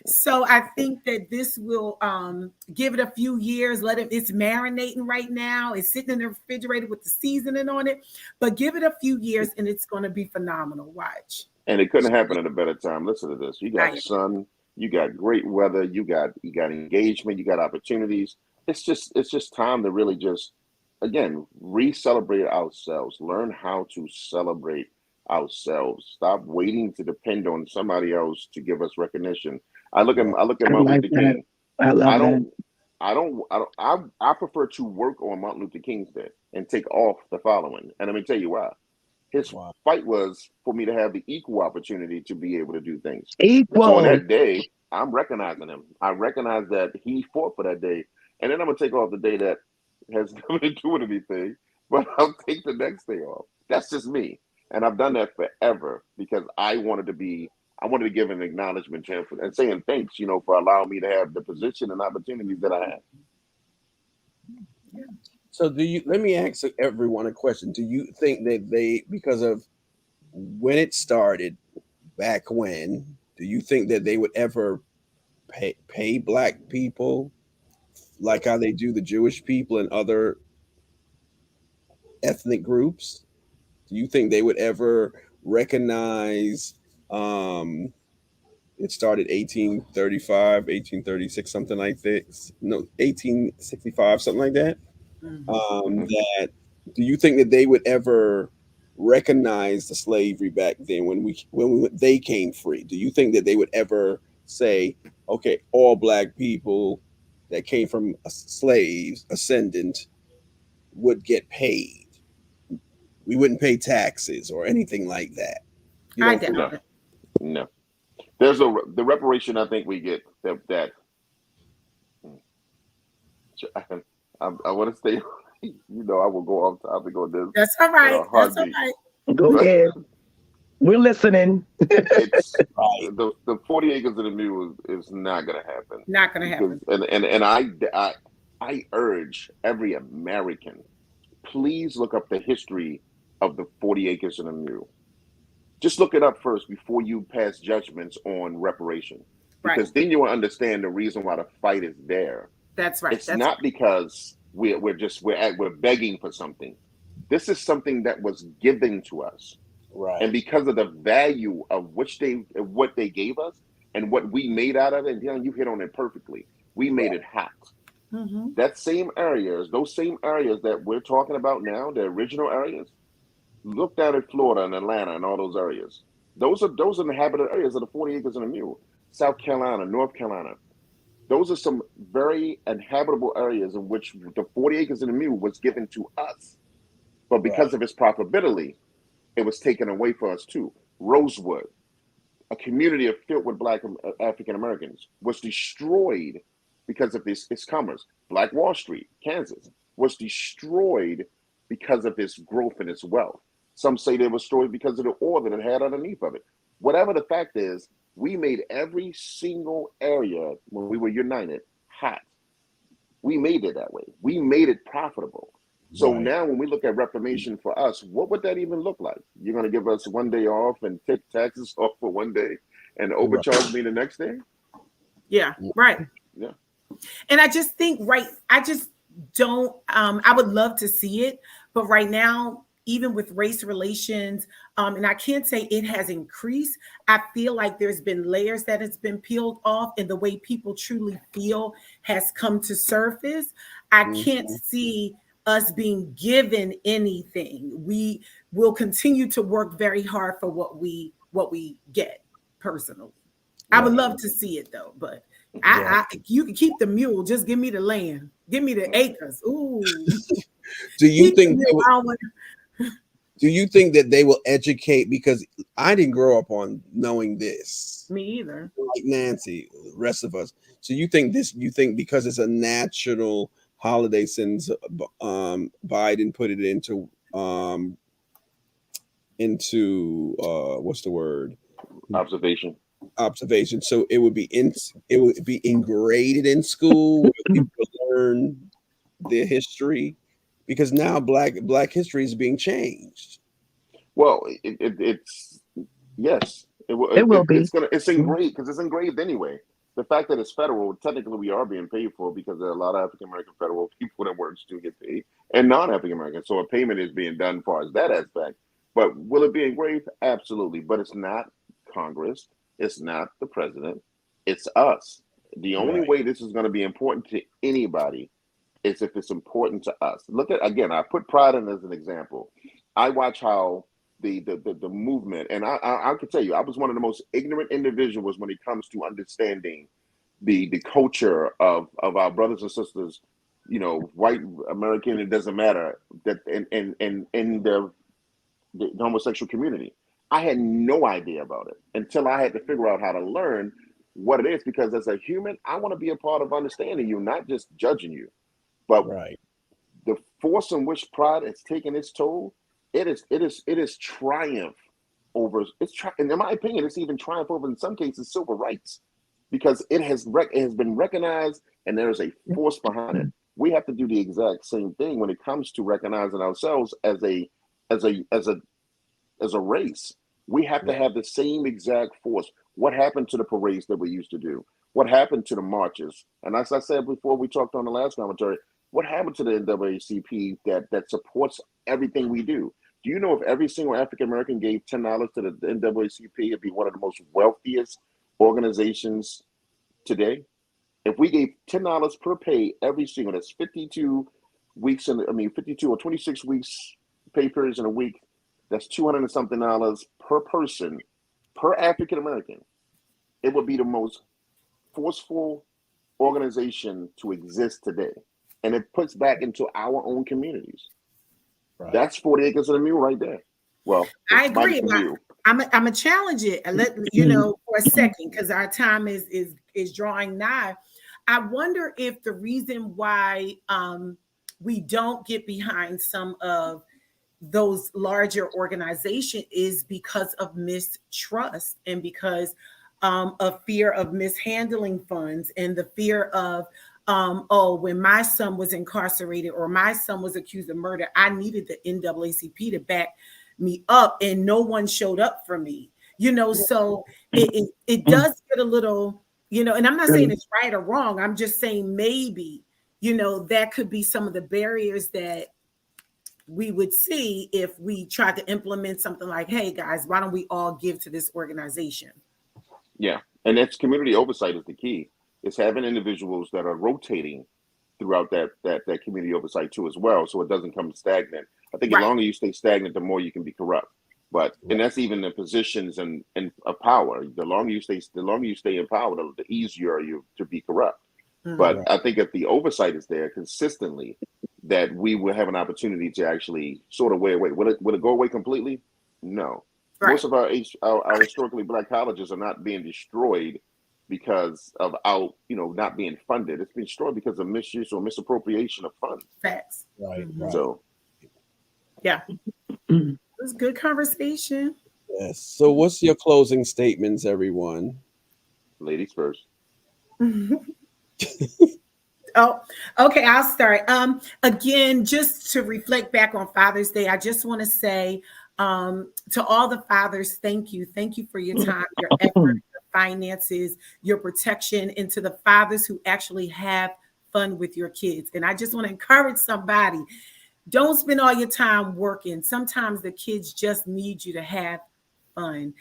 So I think that this will give it a few years. It's marinating right now. It's sitting in the refrigerator with the seasoning on it. But give it a few years and it's going to be phenomenal. Watch. And it couldn't happen at a better time. Listen to this. You got sun. You got great weather. You got engagement. You got opportunities. It's just time to really just, again, re-celebrate ourselves. Learn how to celebrate ourselves. Stop waiting to depend on somebody else to give us recognition. I look at Martin Luther King. I prefer to work on Martin Luther King's Day and take off the following. And let me tell you why. His Wow. fight was for me to have the equal opportunity to be able to do things. So on Equal. that day, I'm recognizing him. I recognize that he fought for that day. And then I'm gonna take off the day that has nothing to do with anything, but I'll take the next day off. That's just me. And I've done that forever because I wanted to give an acknowledgement to him and saying thanks, for allowing me to have the position and opportunities that I have. So let me ask everyone a question. Do you think that because of when it started back when, do you think that they would ever pay black people like how they do the Jewish people and other ethnic groups? Do you think they would ever recognize it started 1835, 1836, something like this? No, 1865, something like that. Mhm. That do you think that they would ever recognize the slavery back then they came free? Do you think that they would ever say, okay, all black people that came from slaves, ascendant, would get paid? We wouldn't pay taxes or anything like that. You I don't think? No, doubt it. no. There's the reparation I think we get that I want to stay. I will go off topic on this That's all in right. a That's all heartbeat, right. Go but ahead. We're listening. it's Right. the 40 acres of the mule is not going to happen Not gonna because happen. and I urge every American, please look up the history of the 40 acres and a mule. Just look it up first before you pass judgments on reparation, Right. because then you will understand the reason why the fight is there. That's right. It's That's not because we're begging for something. This is something that was given to us, and Right. because of the value of what they gave us and what we made out of it, you hit on it perfectly. We made Right. it hot. right. Hmm. Those same areas that we're talking about now, the original areas. Look down at Florida and Atlanta and all those areas. Those are inhabited areas of the 40 acres and a mule. South Carolina, North Carolina. Those are some very inhabitable areas in which the 40 acres and a mule was given to us. But because Right. of its profitability, it was taken away from us too. Rosewood, a community filled with Black African Americans, was destroyed because of its commerce. Black Wall Street, Kansas, was destroyed because of its growth and its wealth. Some say they were destroyed because of the oil that it had underneath of it. Whatever the fact is, we made every single area when we were united hot. We made it that way. We made it profitable. So Right. now when we look at reformation for us, what would that even look like? You're going to give us one day off and take taxes off for one day and Right. overcharge me the next day? Yeah. Right. Yeah. And I just think, right, I just don't, I would love to see it, but right now, even with race relations, and I can't say it has increased. I feel like there's been layers that has been peeled off, and the way people truly feel has come to surface. I can't Mhm. see us being given anything. We will continue to work very hard for what we get personally. I would Right. love to see it though, but Right. you can keep the mule. Just give me the land. Give me the acres. Ooh, Do you keep the think they mule. would, I don't want. do you think that they will educate, because I didn't grow up on knowing this, Me either. like Nancy, the rest of us. So you think because it's a national holiday, since Biden put it into what's the word, Observation. observation, so it would be ingrained in school where people learn their history, because now black history is being changed. Well, it's yes. It will be. It's engraved because it's engraved anyway. The fact that it's federal, technically we are being paid for because there are a lot of African American federal people that work to get paid and non-African American. So a payment is being done as far as that aspect. But will it be engraved? Absolutely. But it's not Congress. It's not the president. It's us. The only Right. way this is going to be important to anybody is if it's important to us. Look at again. I put Pride in as an example. I watch how the movement, and I can tell you, I was one of the most ignorant individuals when it comes to understanding the culture of our brothers and sisters, white American, it doesn't matter, that in the homosexual community. I had no idea about it until I had to figure out how to learn what it is, because as a human, I want to be a part of understanding you, not just judging you. But Right. the force in which pride has taken its toll, it is triumph over, and in my opinion, it's even triumph over, in some cases, civil rights, because it has been recognized, and there is a force behind it. We have to do the exact same thing when it comes to recognizing ourselves as a race. We have to have the same exact force. What happened to the parades that we used to do? What happened to the marches? And as I said before, we talked on the last commentary, what happened to the NAACP that supports everything we do? Do you know if every single African American gave $10 to the NAACP, it'd be one of the most wealthiest organizations today? If we gave $10 per pay every single, that's 52 weeks, 52 or 26 weeks pay periods in a week, that's $200 and something per person, per African American. It would be the most forceful organization to exist today. And it puts back into our own communities. Right. That's 40 acres and a mule right there. Well, I agree. I'm a challenge it and let for a second, because our time is drawing nigh. I wonder if the reason why we don't get behind some of those larger organizations is because of mistrust, and because of fear of mishandling funds, and the fear of when my son was incarcerated or my son was accused of murder, I needed the NAACP to back me up, and no one showed up for me. So it does get a little, and I'm not saying it's right or wrong. I'm just saying maybe, that could be some of the barriers that we would see if we tried to implement something like, hey guys, why don't we all give to this organization? Yeah. And that's community oversight is the key. It's having individuals that are rotating throughout that community oversight too as well, so it doesn't come stagnant. I think the longer you stay stagnant, the more you can be corrupt. And that's even the positions and of power. The longer you stay in power, the easier you to be corrupt. Mm-hmm. But I think if the oversight is there consistently, that we will have an opportunity to actually sort of weigh away. Will it go away completely? No. Right. Most of our historically Black colleges are not being destroyed because of not being funded. It's being destroyed because of misuse or misappropriation of funds. Facts. Right. Mm-hmm. So, yeah, it was a good conversation. Yes. So, what's your closing statements, everyone? Ladies first. Oh, okay. I'll start. Again, just to reflect back on Father's Day, I just want to say to all the fathers, thank you. Thank you for your time, your effort, your finances, your protection, and to the fathers who actually have fun with your kids. And I just want to encourage somebody, don't spend all your time working. Sometimes the kids just need you to have fun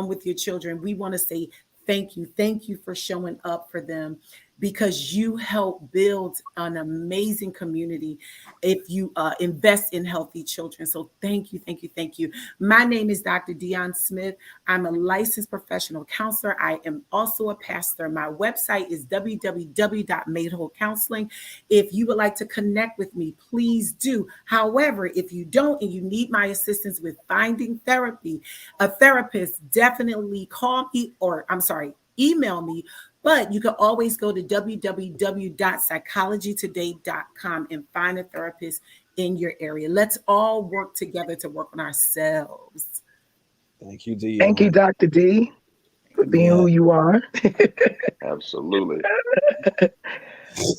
with your children. We want to say thank you. Thank you for showing up for them, because you help build an amazing community if you invest in healthy children. So thank you, thank you, thank you. My name is Dr. Dion Smith. I'm a licensed professional counselor. I am also a pastor. My website is www.madewholecounseling. If you would like to connect with me, please do. However, if you don't and you need my assistance with finding a therapist, definitely call me, email me. But you can always go to www.psychologytoday.com and find a therapist in your area. Let's all work together to work on ourselves. Thank you, Dion. Thank you, Dr. D, for being who you are. Absolutely.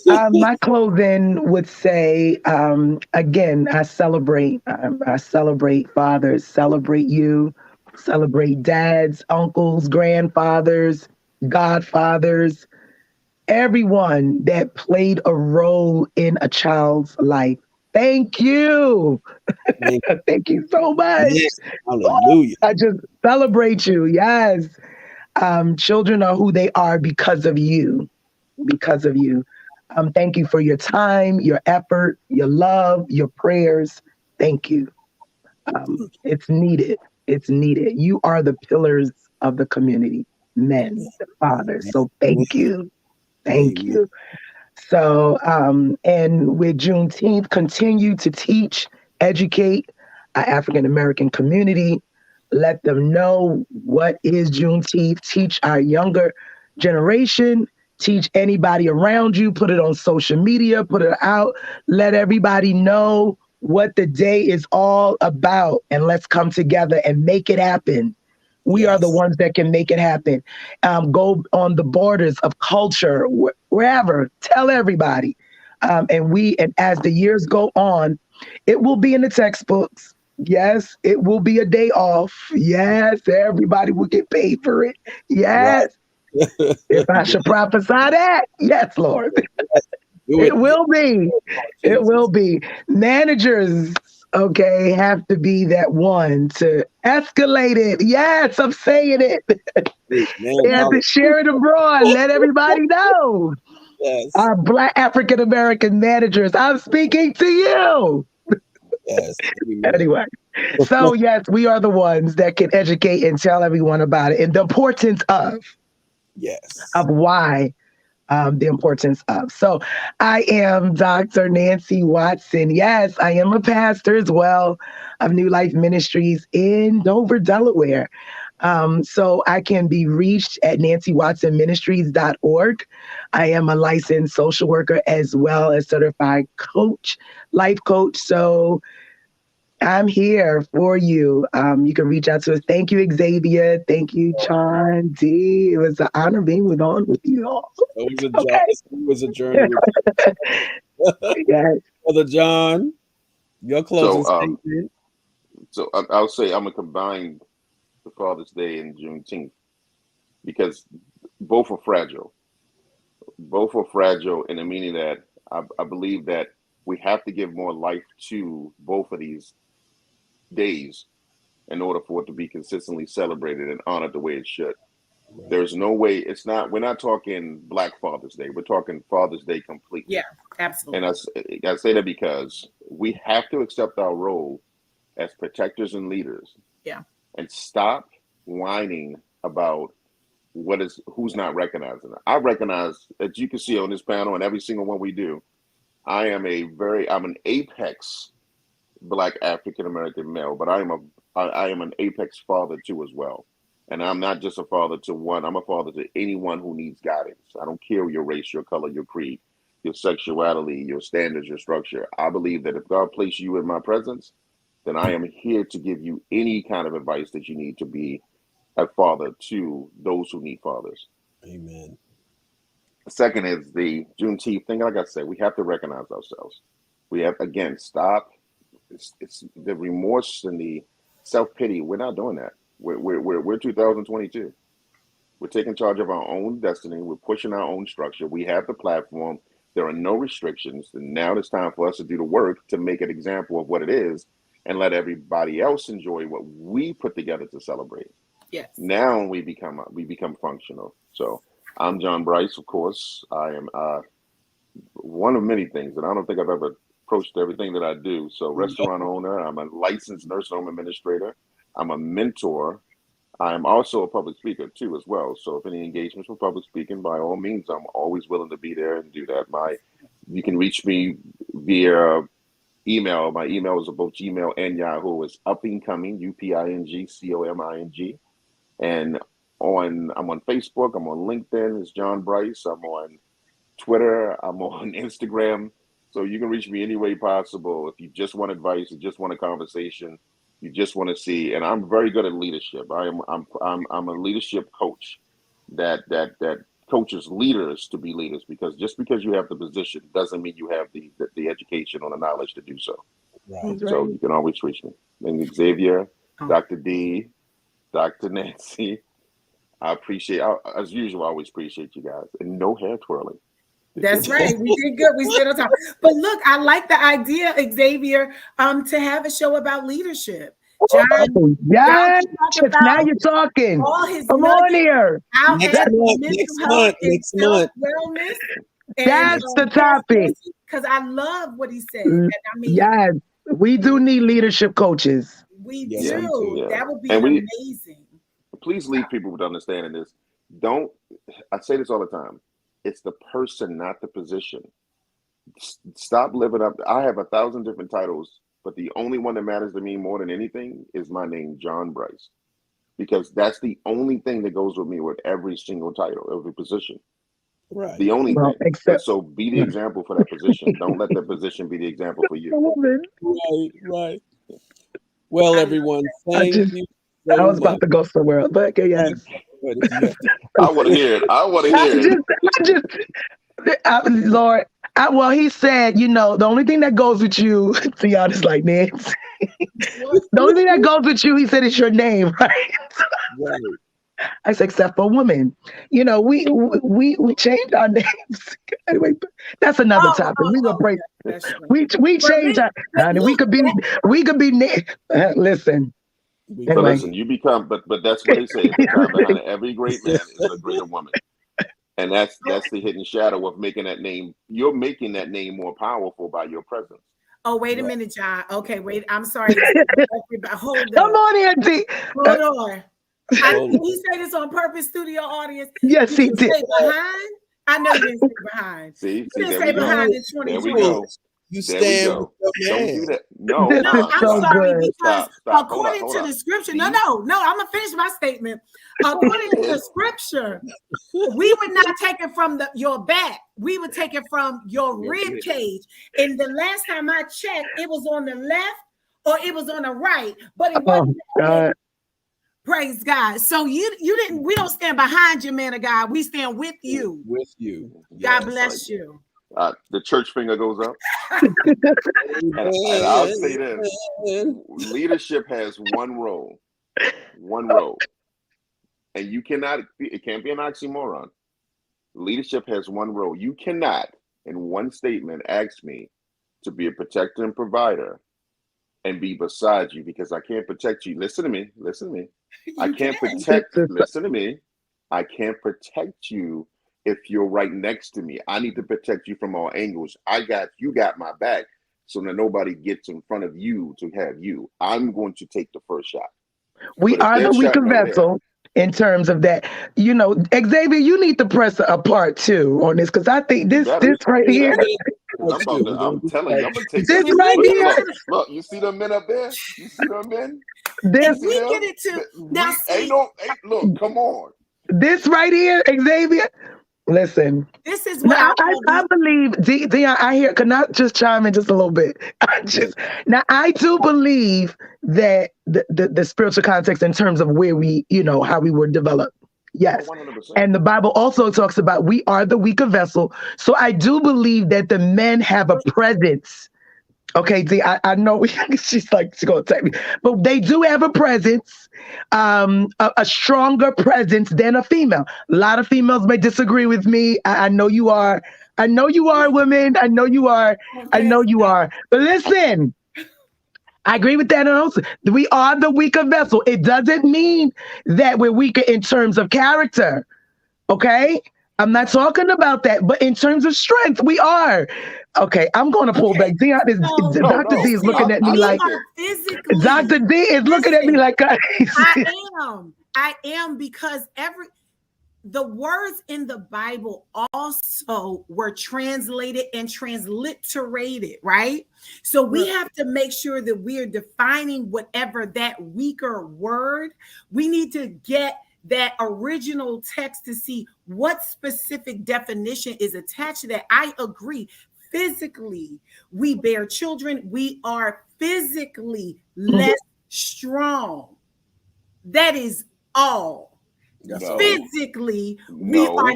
My closing would say, again, I celebrate fathers, celebrate you, celebrate dads, uncles, grandfathers, godfathers, everyone that played a role in a child's life. Thank you. Thank you so much. Yes. Hallelujah. I just celebrate you. Yes. Children are who they are because of you. Because of you. Thank you for your time, your effort, your love, your prayers. Thank you. It's needed. It's needed. You are the pillars of the community, men, fathers. So thank you. Thank Amen. you. So, and with Juneteenth, continue to teach, educate our African American community. Let them know what is Juneteenth. Teach our younger generation. Teach anybody around you. Put it on social media. Put it out. Let everybody know what the day is all about. And let's come together and make it happen. We are the Yes. ones that can make it happen. Go on the borders of culture, wherever. Tell everybody. And as the years go on, it will be in the textbooks. Yes, it will be a day off. Yes, everybody will get paid for it. Right. Yes, if I should prophesy that, yes, Lord. Do It it. will be. Oh, It will Jesus. be. Managers, okay, have to be that one to escalate it. Yes, I'm saying it. Man, They have to share it abroad. Let everybody know. yes. Our Black African American managers, I'm speaking to you. Yes. Amen. Anyway, so yes, we are the ones that can educate and tell everyone about it and the importance Yes. of why the importance of. So I am Dr. Nancy Watson. Yes, I am a pastor as well of New Life Ministries in Dover, Delaware. So I can be reached at nancywatsonministries.org. I am a licensed social worker as well as certified coach, life coach. So I'm here for you. You can reach out to us. Thank you, Xavier. Thank you, John D. It was an honor being with you all. Okay. It was a journey with Yes. Brother John. Your closing So, statement. I'll say I'm gonna combine the Father's Day and Juneteenth because both are fragile. Both are fragile in the meaning that I believe that we have to give more life to both of these days in order for it to be consistently celebrated and honored the way it should. Right. There's no way it's not. We're not talking Black Father's Day. We're talking Father's Day completely. Yeah, absolutely. And I say that because we have to accept our role as protectors and leaders. Yeah. And stop whining about who's not recognizing it. I recognize, as you can see on this panel and every single one we do, I'm an apex Black African American male, but I am an apex father too as well. And I'm not just a father to one, I'm a father to anyone who needs guidance. I don't care your race, your color, your creed, your sexuality, your standards, your structure. I believe that if God placed you in my presence, then I am here to give you any kind of advice that you need to be a father to those who need fathers. Amen. Second is the Juneteenth thing. Like I said, we have to recognize ourselves. We have, again, stop. It's the remorse and the self-pity. We're not doing that. We're 2022. We're taking charge of our own destiny. We're pushing our own structure. We have the platform. There are no restrictions. And now it's time for us to do the work to make an example of what it is and let everybody else enjoy what we put together to celebrate. Yes. Now we become functional. So I'm John Bryce, of course. I am one of many things, and I don't think I've ever approached everything that I do. So restaurant owner, I'm a licensed nursing home administrator. I'm a mentor. I'm also a public speaker too, as well. So if any engagements with public speaking, by all means, I'm always willing to be there and do that. You can reach me via email. My email is both Gmail and Yahoo. It's Uppingcoming, UPINGCOMING. And I'm on Facebook, I'm on LinkedIn, it's John Bryce. I'm on Twitter, I'm on Instagram. So you can reach me any way possible. If you just want advice, you just want a conversation, you just want to see. And I'm very good at leadership. I'm a leadership coach that coaches leaders to be leaders, because just because you have the position doesn't mean you have the education or the knowledge to do so. Right. So you can always reach me. And Xavier, Dr. D, Dr. Nancy, I appreciate, as usual, I always appreciate you guys. And no hair twirling. That's right. We did good. We stayed on top. But look, I like the idea, Xavier, to have a show about leadership. John, yes, now you're talking. All his Come on here. Next month. Wellness. That's the topic. Because I love what he said. Yes, we do need leadership coaches. We do. Yeah. That would be amazing. Please leave people with understanding this. I say this all the time. It's the person, not the position. Stop living up. I have 1,000 different titles, but the only one that matters to me more than anything is my name, John Bryce, because that's the only thing that goes with me with every single title, every position. Right. The only Well, thing. except So be the example for that position. Don't let that position be the example for a you. woman. Right. Well, everyone, thank you I so was about much. to go somewhere, but okay, yes. But if you have to, I want to hear it. I want to hear it. Lord, well, he said, the only thing that goes with you, to y'all, is like Nancy. The only thing that goes with you, he said, is your name, right? right. I said, except for women. We changed our names. Anyway, that's another topic. We gonna pray. That's true. We changed our. Honey, we could be. Listen. We- So Anyway. listen, you become, but that's what they say. The time behind every great man is a greater woman, and that's the hidden shadow of making that name. You're making that name more powerful by your presence. Oh, wait a minute, John. Okay, wait. I'm sorry. Hold Come on. on, Auntie. Hold on. Hold Did he say this on purpose, studio audience? Yes, Did he you did. say behind? I know you didn't say behind. See, You didn't there say we go. behind in There we 2020. go. You There we stand go. with your Don't man. do that. No, This No, is I'm so sorry good. because Stop. according Hold to up. the scripture, See? no, I'm gonna finish my statement. According to the scripture, we would not take it from your back. We would take it from your rib cage. And the last time I checked, it was on the left or it was on the right, but it wasn't. God. Praise God. So you didn't. We don't stand behind you, man of God. We stand with you. With you. God Yes. bless you. The church finger goes up. And I'll say this: leadership has one role, and you cannot. It can't be an oxymoron. Leadership has one role. You cannot, in one statement, ask me to be a protector and provider, and be beside you because I can't protect you. Listen to me. I can't protect. Listen to me. I can't protect you if you're right next to me. I need to protect you from all angles. You got my back, so that nobody gets in front of you to have you. I'm going to take the first shot. We But if are they're the weaker shouting over vessel in terms of that. Xavier, you need to press a part 2 on this because I think this right here, I'm telling you, I'm gonna take this that. right here, Look, you see them men up there? You see them men? this We get it to now. See, Look, come on. this right here, Xavier. Listen. this is what Now, I I believe, Dion, I hear, can I just chime in just a little bit? Now, I do believe that the spiritual context in terms of where we, how we were developed. Yes. 100%. And the Bible also talks about we are the weaker vessel. So I do believe that the men have a presence. Okay, D, I know she's going to take me, but they do have a presence, a stronger presence than a female. A lot of females may disagree with me. I know you are. I know you are, women. I know you are. I know you are. But listen, I agree with that. Also, we are the weaker vessel. It doesn't mean that we're weaker in terms of character. Okay? I'm not talking about that, but in terms of strength, we are. Okay, I'm going to pull back. Dr. D is looking at me like physically. Dr. D is looking at me like I am because the words in the Bible also were translated and transliterated, right? So we have to make sure that we are defining whatever that weaker word. We need to get that original text to see what specific definition is attached to that. I agree. Physically, we bear children. We are physically less strong. That is all. No. Physically, we No. are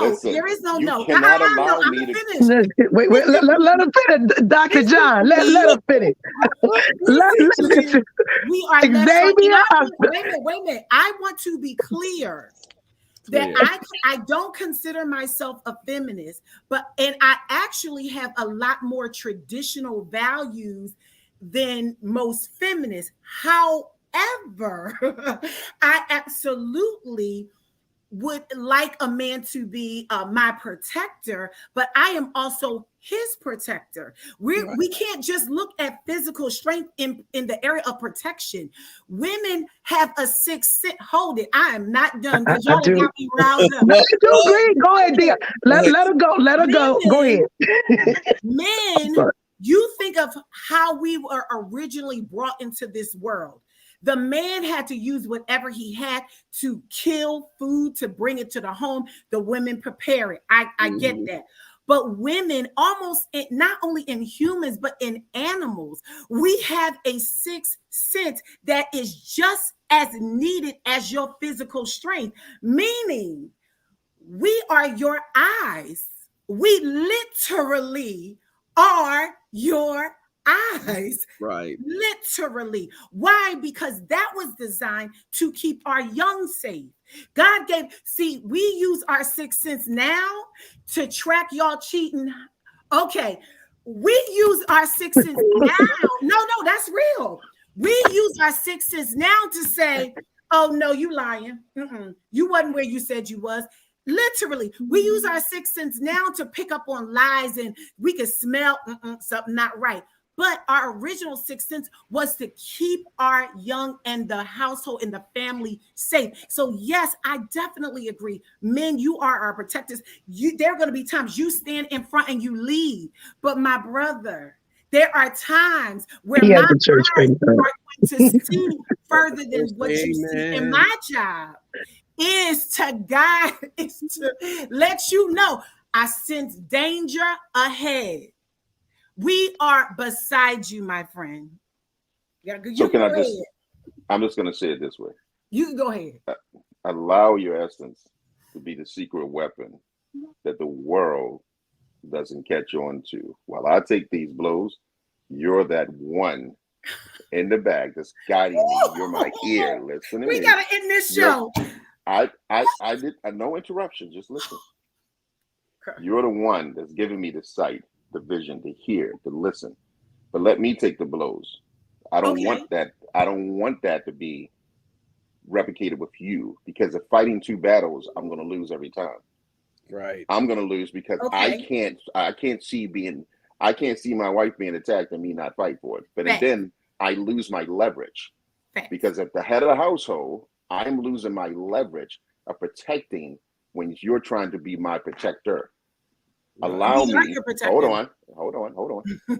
Listen, there is no you no. cannot allow I'm me to finish. Wait, let him finish, Dr. John. Let him finish. We are less strong. Xavier, Wait a minute. I want to be clear that I don't consider myself a feminist, and I actually have a lot more traditional values than most feminists. However, I absolutely would like a man to be my protector, but I am also his protector. We can't just look at physical strength in the area of protection. Women have a sixth sense. Hold it. I am not done because y'all got me riled up. No, I do agree. Go ahead, dear. Let her go. Let her go. Go ahead. Men, you think of how we were originally brought into this world. The man had to use whatever he had to kill food to bring it to the home. The women prepare it. I get that. But women, almost not only in humans, but in animals, we have a sixth sense that is just as needed as your physical strength, meaning we are your eyes. We literally are your eyes. Right. Literally. Why? Because that was designed to keep our young safe. God gave, see, we use our sixth sense now to track y'all cheating. Okay. We use our sixth sense now. No, that's real. We use our sixth sense now to say, oh no, you lying. You wasn't where you said you was. Literally, we use our sixth sense now to pick up on lies, and we can smell something not right. But our original sixth sense was to keep our young and the household and the family safe. So yes, I definitely agree. Men, you are our protectors. There are going to be times you stand in front and you lead. But my brother, there are times where my eyes are going to see further than what you see. And my job is to guide, is to let you know I sense danger ahead. We are beside you, my friend. So can I just, I'm just going to say it this way. You can go ahead. Allow your essence to be the secret weapon that the world doesn't catch on to. While I take these blows, you're that one in the back that's guiding me. You're my ear. Listen to me. We got to end this show. I did no interruption. Just listen. You're the one that's giving me the sight, the vision, to hear, to listen. But let me take the blows. I don't want that. I don't want that to be replicated with you, because if fighting two battles, I'm going to lose every time. Right. I'm going to lose because I can't see my wife being attacked and me not fight for it. But then I lose my leverage. Because at the head of the household, I'm losing my leverage of protecting when you're trying to be my protector. Allow me, hold on.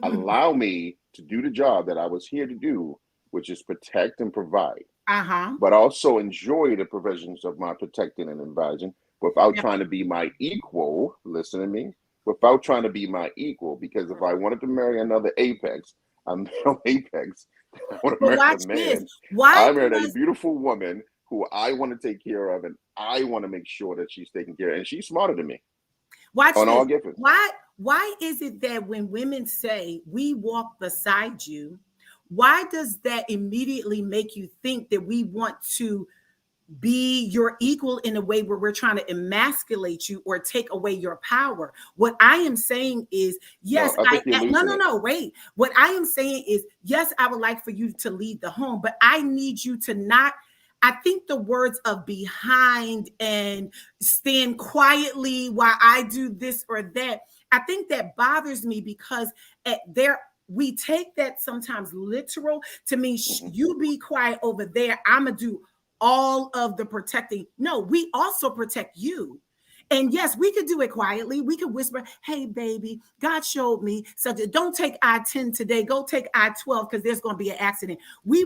Allow me to do the job that I was here to do, which is protect and provide. But also enjoy the provisions of my protecting and advising without trying to be my equal. Listen to me. Without trying to be my equal, because if I wanted to marry another apex, I'm no apex. I want to marry a man. I married a beautiful woman who I want to take care of, and I want to make sure that she's taken care of, and she's smarter than me. Watch this. Why is it that when women say we walk beside you, why does that immediately make you think that we want to be your equal in a way where we're trying to emasculate you or take away your power? What I am saying is, yes, wait. What I am saying is, yes, I would like for you to lead the home, but I need you to not, I think the words of behind and stand quietly while I do this or that, I think that bothers me, because we take that sometimes literal to mean you be quiet over there, I'm gonna do all of the protecting. No, we also protect you. And yes, we could do it quietly. We could whisper, hey, baby, God showed me something. Don't take I-10 today. Go take I-12 because there's going to be an accident. We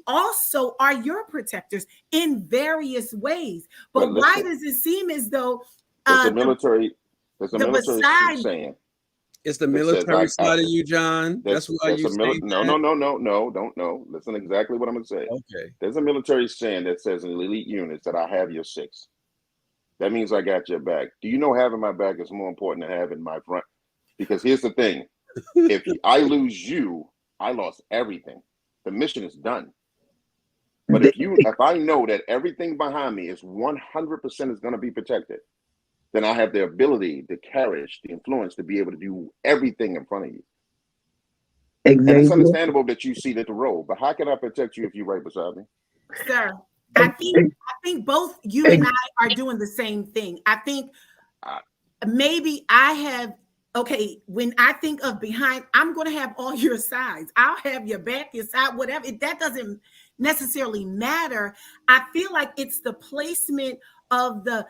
also are your protectors in various ways. But listen, why does it seem as though there's a military saying? It's the military side of you, John. That's why you say No. Listen exactly what I'm going to say. Okay. There's a military saying that says in elite units that I have your six. That means I got your back. Do you know having my back is more important than having my front? Because here's the thing. If I lose you, I lost everything. The mission is done. But if I know that everything behind me is 100% is going to be protected, then I have the ability, the courage, the influence to be able to do everything in front of you. Exactly. And it's understandable that you see that the role, but how can I protect you if you're right beside me? Sir, I think both you and I are doing the same thing. I think maybe I have, okay, when I think of behind, I'm going to have all your sides. I'll have your back, your side, whatever. That doesn't necessarily matter. I feel like it's the placement of the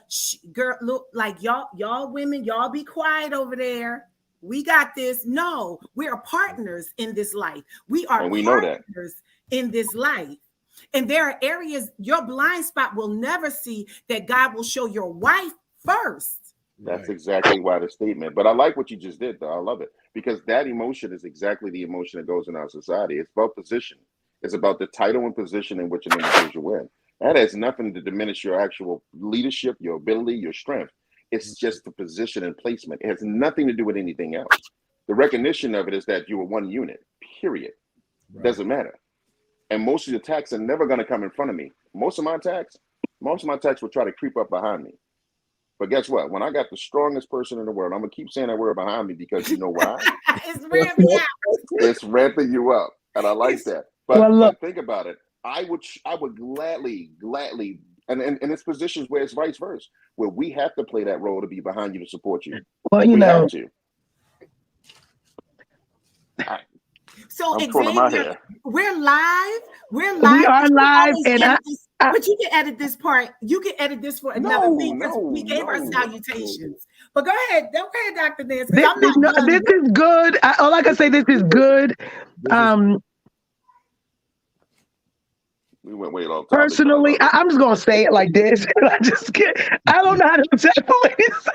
girl. Look, like y'all women, y'all be quiet over there. We got this. No, we are partners in this life. We are partners in this life. And there are areas your blind spot will never see that God will show your wife first. That's exactly why the statement. But I like what you just did, though. I love it, because that emotion is exactly the emotion that goes in our society. It's about position. It's about the title and position in which an individual in. That has nothing to diminish your actual leadership, your ability, your strength. It's just the position and placement. It has nothing to do with anything else. The recognition of it is that you are one unit, period. Right. Doesn't matter. And most of the attacks are never going to come in front of me. Most of my attacks will try to creep up behind me. But guess what? When I got the strongest person in the world, I'm going to keep saying that word behind me, because you know why? It's ramping up. It's ramping you up. And I like that. But think about it. I would gladly, and it's positions where it's vice versa, where we have to play that role to be behind you to support you. Well, you know. So Xavier, we're live. We are live, and but you can edit this part. You can edit this for another thing, because we gave our salutations. But go ahead, Dr. Nancy. This is good. All I can say, this is good. We went way off. Personally, I'm just gonna say it like this. I don't know how to exactly say.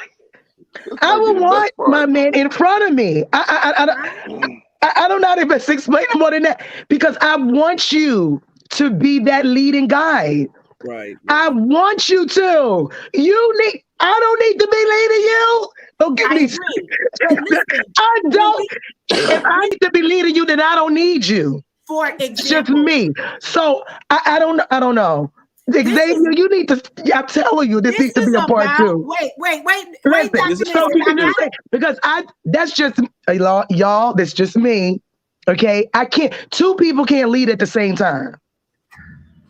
I would want my man in front of me. I don't know how to explain it more than that, because I want you to be that leading guy. Right. I want you to. I don't need to be leading you. Don't give me. I don't. If I need to be leading you, then I don't need you. For example, it's just me. So I don't know. Xavier, you need to. I'm telling you, this needs to be a part two. Wait, because that's just y'all. That's just me. Okay, I can't. Two people can't lead at the same time.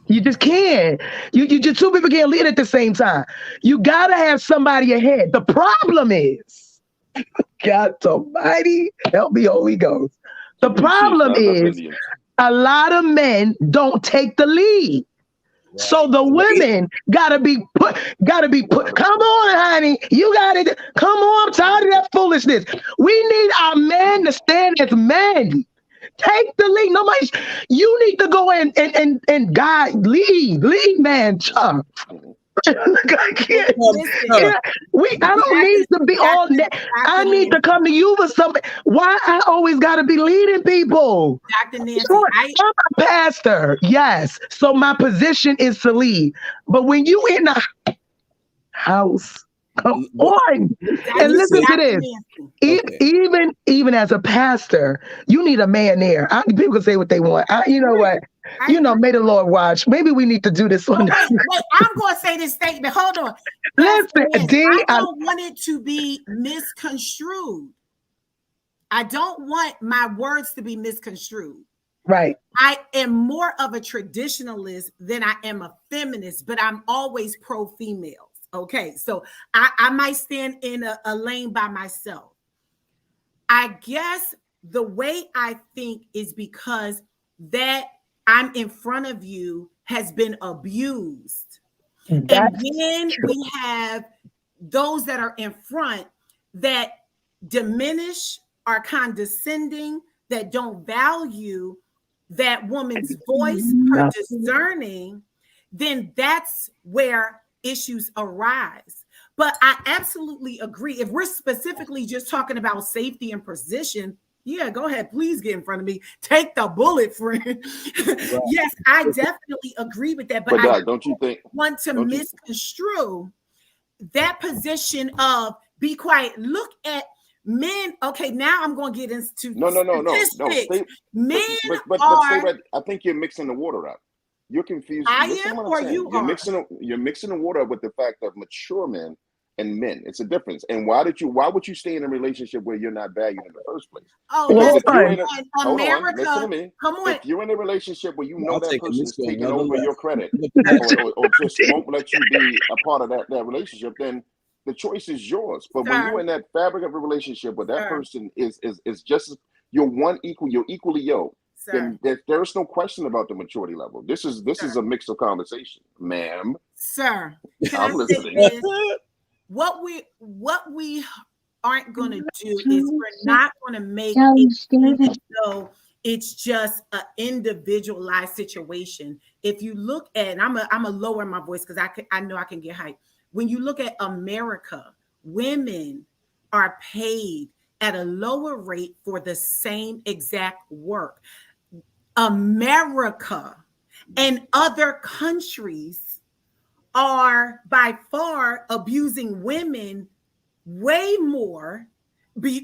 You just can't. You just, two people can't lead at the same time. You gotta have somebody ahead. The problem is, God Almighty, help me, Holy Ghost. The problem is, a lot of men don't take the lead. Right. So the women gotta be put. Come on, honey, you got it. Come on, I'm tired of that foolishness. We need our men to stand as men. Take the lead. You need to go in and guide, lead, man. I can't. I don't need to be all that. I need to come to you for something. Why I always got to be leading people? Dr. Nancy, I'm a pastor, yes. So my position is to lead. But when you in the house, come on, and listen to this. Even as a pastor, you need a man there. People can say what they want. You know what? May the Lord watch. Maybe we need to do this one. Wait, I'm going to say this statement. Hold on. Listen, I don't want it to be misconstrued. I don't want my words to be misconstrued. Right. I am more of a traditionalist than I am a feminist, but I'm always pro-females. Okay, so I might stand in a lane by myself. I guess the way I think is because that I'm in front of you has been abused. And then we have those that are in front that diminish, are condescending, that don't value that woman's voice, her discerning, then that's where issues arise. But I absolutely agree. If we're specifically just talking about safety and position, yeah, go ahead. Please get in front of me. Take the bullet, friend. Right. Yes, I definitely agree with that. But I don't you think want to misconstrue that position of be quiet. Look at men. Okay, now I'm going to get into no. Men but are. I think you're mixing the water up. You're confused. I am, or you are. You're mixing the water up with the fact of mature men and men. It's a difference. And why would you stay in a relationship where you're not valued in the first place? Oh, Because listen, if you're in a, hold on, America, listen to me. come on. If you're in a relationship where you know I'll that take person this is to taking another over level. your credit or just won't let you be a part of that relationship, then the choice is yours. But when you're in that fabric of a relationship where that person is just you're equally yoked, then there's no question about the maturity level. This is a mix of conversation, ma'am. Sir, can I'm I listening. say this? What we aren't going to do is we're not going to make it so it's just an individualized situation. If you look at, and I'm a lower my voice because I know I can get hyped. When you look at America, women are paid at a lower rate for the same exact work. America and other countries are by far abusing women way more,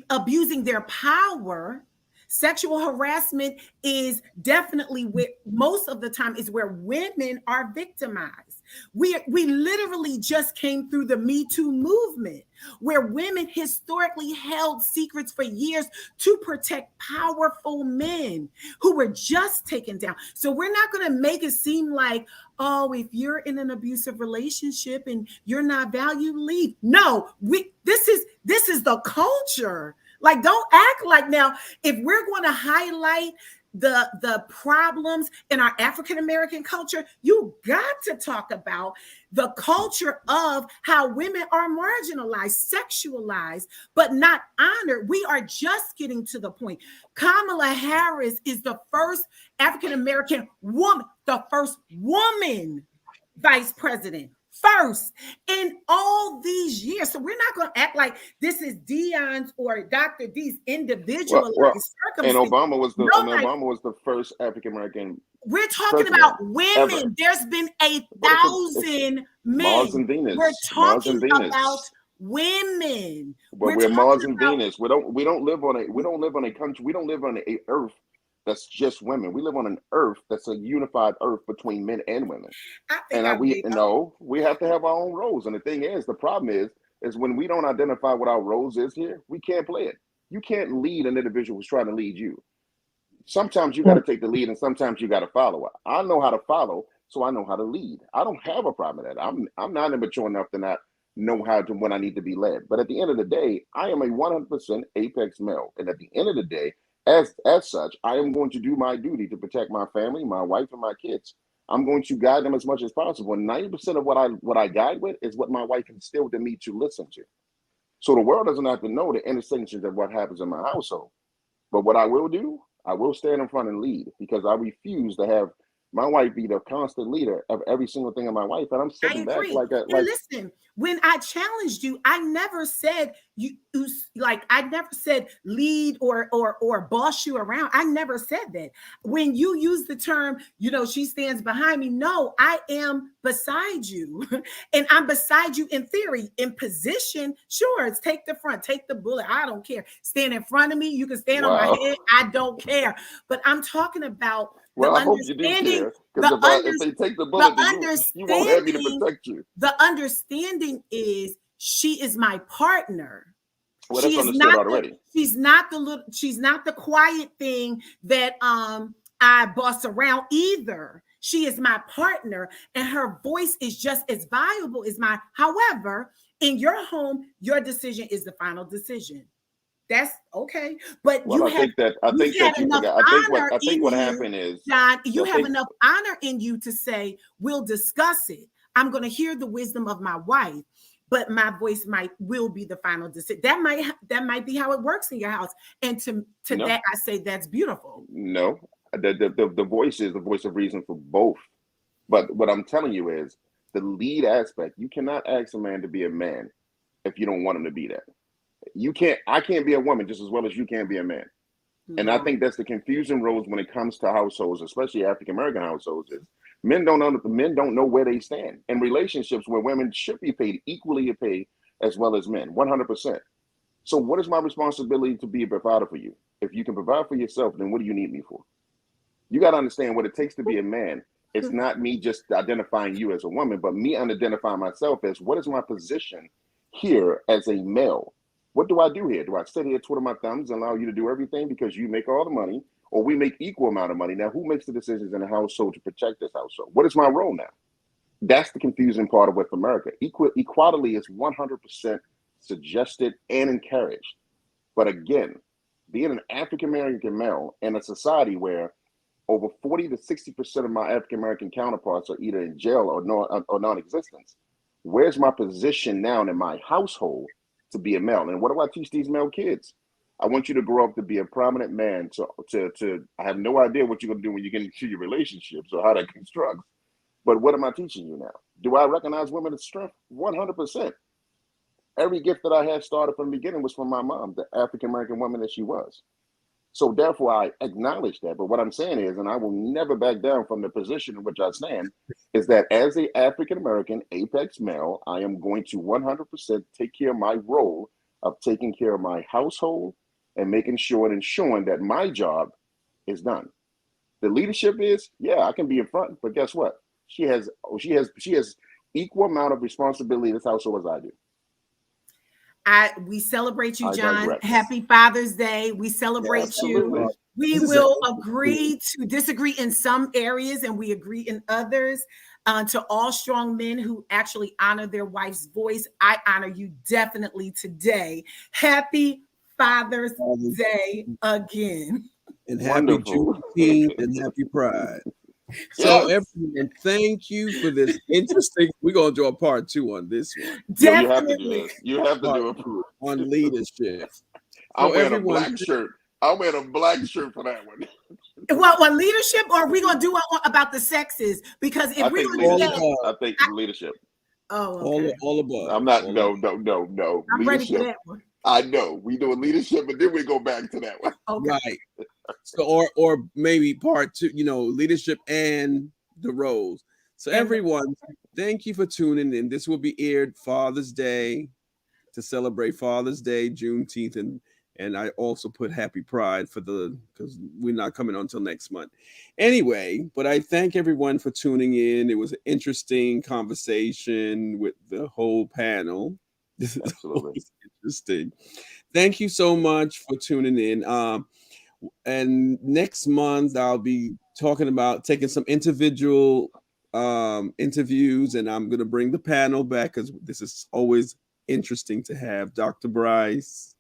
abusing their power. Sexual harassment is definitely where most of the time is where women are victimized. We literally just came through the Me Too movement, where women historically held secrets for years to protect powerful men who were just taken down. So we're not going to make it seem like, oh, if you're in an abusive relationship and you're not valued, leave. No, this is the culture. Like, don't act like, now, if we're going to highlight the problems in our African American culture, you got to talk about the culture of how women are marginalized, sexualized, but not honored. We are just getting to the point. Kamala Harris is the first African American woman, the first woman vice president. First in all these years. So we're not going to act like this is Dion's or Dr. D's individualized circumstance. And Obama was the first African American. We're talking about women. Ever. There's been 1,000 men. Mars and Venus. We're talking about women. But we're Mars and Venus. We don't live on a country. We don't live on a earth that's just women. We live on an earth that's a unified earth between men and women. We have to have our own roles. And the thing is, the problem is when we don't identify what our roles is here, we can't play it. You can't lead an individual who's trying to lead you. Sometimes you got to take the lead and sometimes you got to follow. I know how to follow, so I know how to lead. I don't have a problem with that. I'm not immature enough to not know how to when I need to be led. But at the end of the day, I am a 100% apex male. And at the end of the day, as such, I am going to do my duty to protect my family, my wife, and my kids. I'm going to guide them as much as possible. And 90% of what I guide with is what my wife instilled in me to listen to. So the world doesn't have to know the intersections of what happens in my household. But what I will do, I will stand in front and lead, because I refuse to have my wife be the constant leader of every single thing in my life. And I'm sitting back like that. And listen, when I challenged you, I never said I never said lead or boss you around. I never said that. When you use the term, she stands behind me. No, I am beside you. And I'm beside you in theory. In position, sure, it's take the front, take the bullet. I don't care. Stand in front of me. You can stand on my head. I don't care. But I'm talking about I hope you do care, because if they take the bullet, you won't have me to protect you. The understanding is she is my partner. Well, that's understood already. She's not the quiet thing that I boss around either. She is my partner, and her voice is just as valuable as mine. However, in your home, your decision is the final decision. That's okay, but what happened is, John, you have enough honor in you to say, we'll discuss it. I'm going to hear the wisdom of my wife, but my voice will be the final decision. That might be how it works in your house. And to that, I say that's beautiful. No, the voice is the voice of reason for both. But what I'm telling you is the lead aspect. You cannot ask a man to be a man if you don't want him to be that. I can't be a woman just as well as you can't be a man. Mm-hmm. And I think that's the confusion rose when it comes to households, especially African American households, is men don't know where they stand in relationships where women should be paid equally as well as men, 100%. So what is my responsibility to be a provider for you? If you can provide for yourself, then what do you need me for? You got to understand what it takes to be a man. It's not me just identifying you as a woman, but me identifying myself as what is my position here as a male. What do I do here? Do I sit here, twiddle my thumbs, and allow you to do everything because you make all the money, or we make equal amount of money? Now, who makes the decisions in the household to protect this household? What is my role now? That's the confusing part of with America. Equality is 100% suggested and encouraged. But again, being an African American male in a society where over 40 to 60% of my African American counterparts are either in jail or non-existent, where's my position now in my household to be a male? And what do I teach these male kids? I want you to grow up to be a prominent man. I have no idea what you're going to do when you get into your relationships or how that constructs. But what am I teaching you now? Do I recognize women as strength? 100%. Every gift that I had started from the beginning was from my mom, the African American woman that she was. So therefore, I acknowledge that. But what I'm saying is, and I will never back down from the position in which I stand, is that as a African American apex male, I am going to 100% take care of my role of taking care of my household and making sure and ensuring that my job is done. The leadership is, yeah, I can be in front, but guess what? She has equal amount of responsibility in this household as I do. We celebrate you, John. Happy Father's Day. We celebrate you. We will agree to disagree in some areas, and we agree in others. To all strong men who actually honor their wife's voice, I honor you definitely today. Happy Father's Day again. And happy Juneteenth and happy Pride. So everyone, thank you for this interesting. We're gonna do a part 2 on this one. Definitely. You have to do it on leadership. I'm wearing a black shirt. I'm wearing a black shirt for that one. Well, on leadership, or are we gonna do it about the sexes? Because if we're gonna do that, I think leadership. Oh, okay. all above. I'm not. All no. I'm ready for that one. I know we doing leadership, but then we go back to that one. Okay. Right. So, or maybe part 2. Leadership and the roles. So, everyone, thank you for tuning in. This will be aired Father's Day to celebrate Father's Day, Juneteenth, and I also put Happy Pride because we're not coming on until next month. Anyway, but I thank everyone for tuning in. It was an interesting conversation with the whole panel. Absolutely interesting. Thank you so much for tuning in. And next month I'll be talking about taking some individual interviews, and I'm going to bring the panel back because this is always interesting to have Dr. Bryce.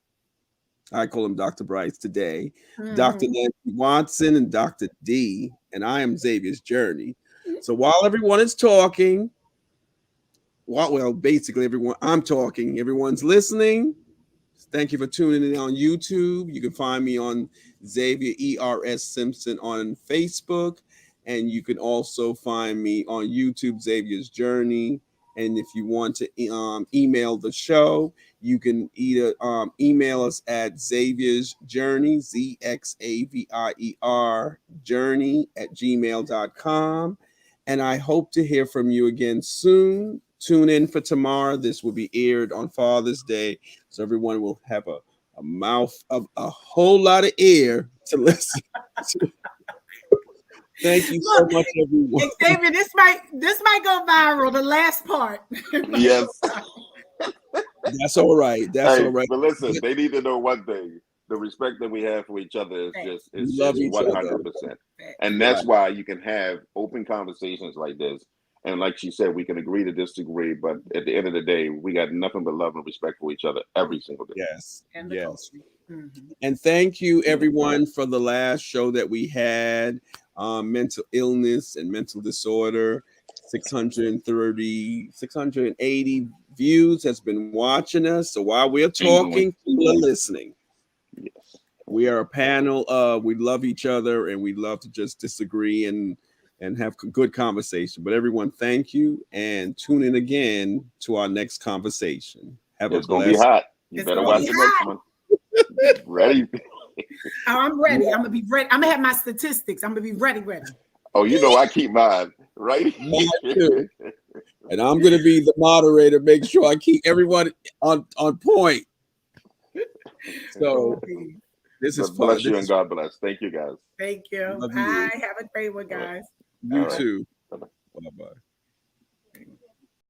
I call him Dr. Bryce today, Dr. Nancy Watson, and Dr. D, and I am Xavier's Journey. So while everyone is talking, basically everyone, I'm talking, everyone's listening. Thank you for tuning in on YouTube. You can find me on Xavier ERS Simpson on Facebook, and you can also find me on YouTube, Xavier's Journey. And if you want to email the show, you can either email us at Xavier's Journey, ZXAVIER Journey @gmail.com. And I hope to hear from you again soon. Tune in for tomorrow. This will be aired on Father's Day, so everyone will have a mouth of a whole lot of air to listen to. Thank you so much, everyone. Xavier, this might go viral. The last part. Yes. That's all right. That's all right. But listen, they need to know one thing: the respect that we have for each other is just 100%. And that's why you can have open conversations like this. And like she said, we can agree to disagree, but at the end of the day, we got nothing but love and respect for each other every single day. Yes. And thank you, everyone, for the last show that we had, mental illness and mental disorder. 680 views has been watching us. So while we're talking, people are listening. Yes. We are a panel. We love each other, and we love to just disagree and have good conversation. But everyone, thank you, and tune in again to our next conversation. It's going to be hot. You better watch the next one. Ready? I'm ready. I'm going to be ready. I'm going to have my statistics. I'm going to be ready. Oh, you know I keep mine, right? Mine too. And I'm going to be the moderator, make sure I keep everyone on point. So this is fun. Bless you and God bless. Thank you, guys. Thank you. Bye. Have a great one, guys. You too.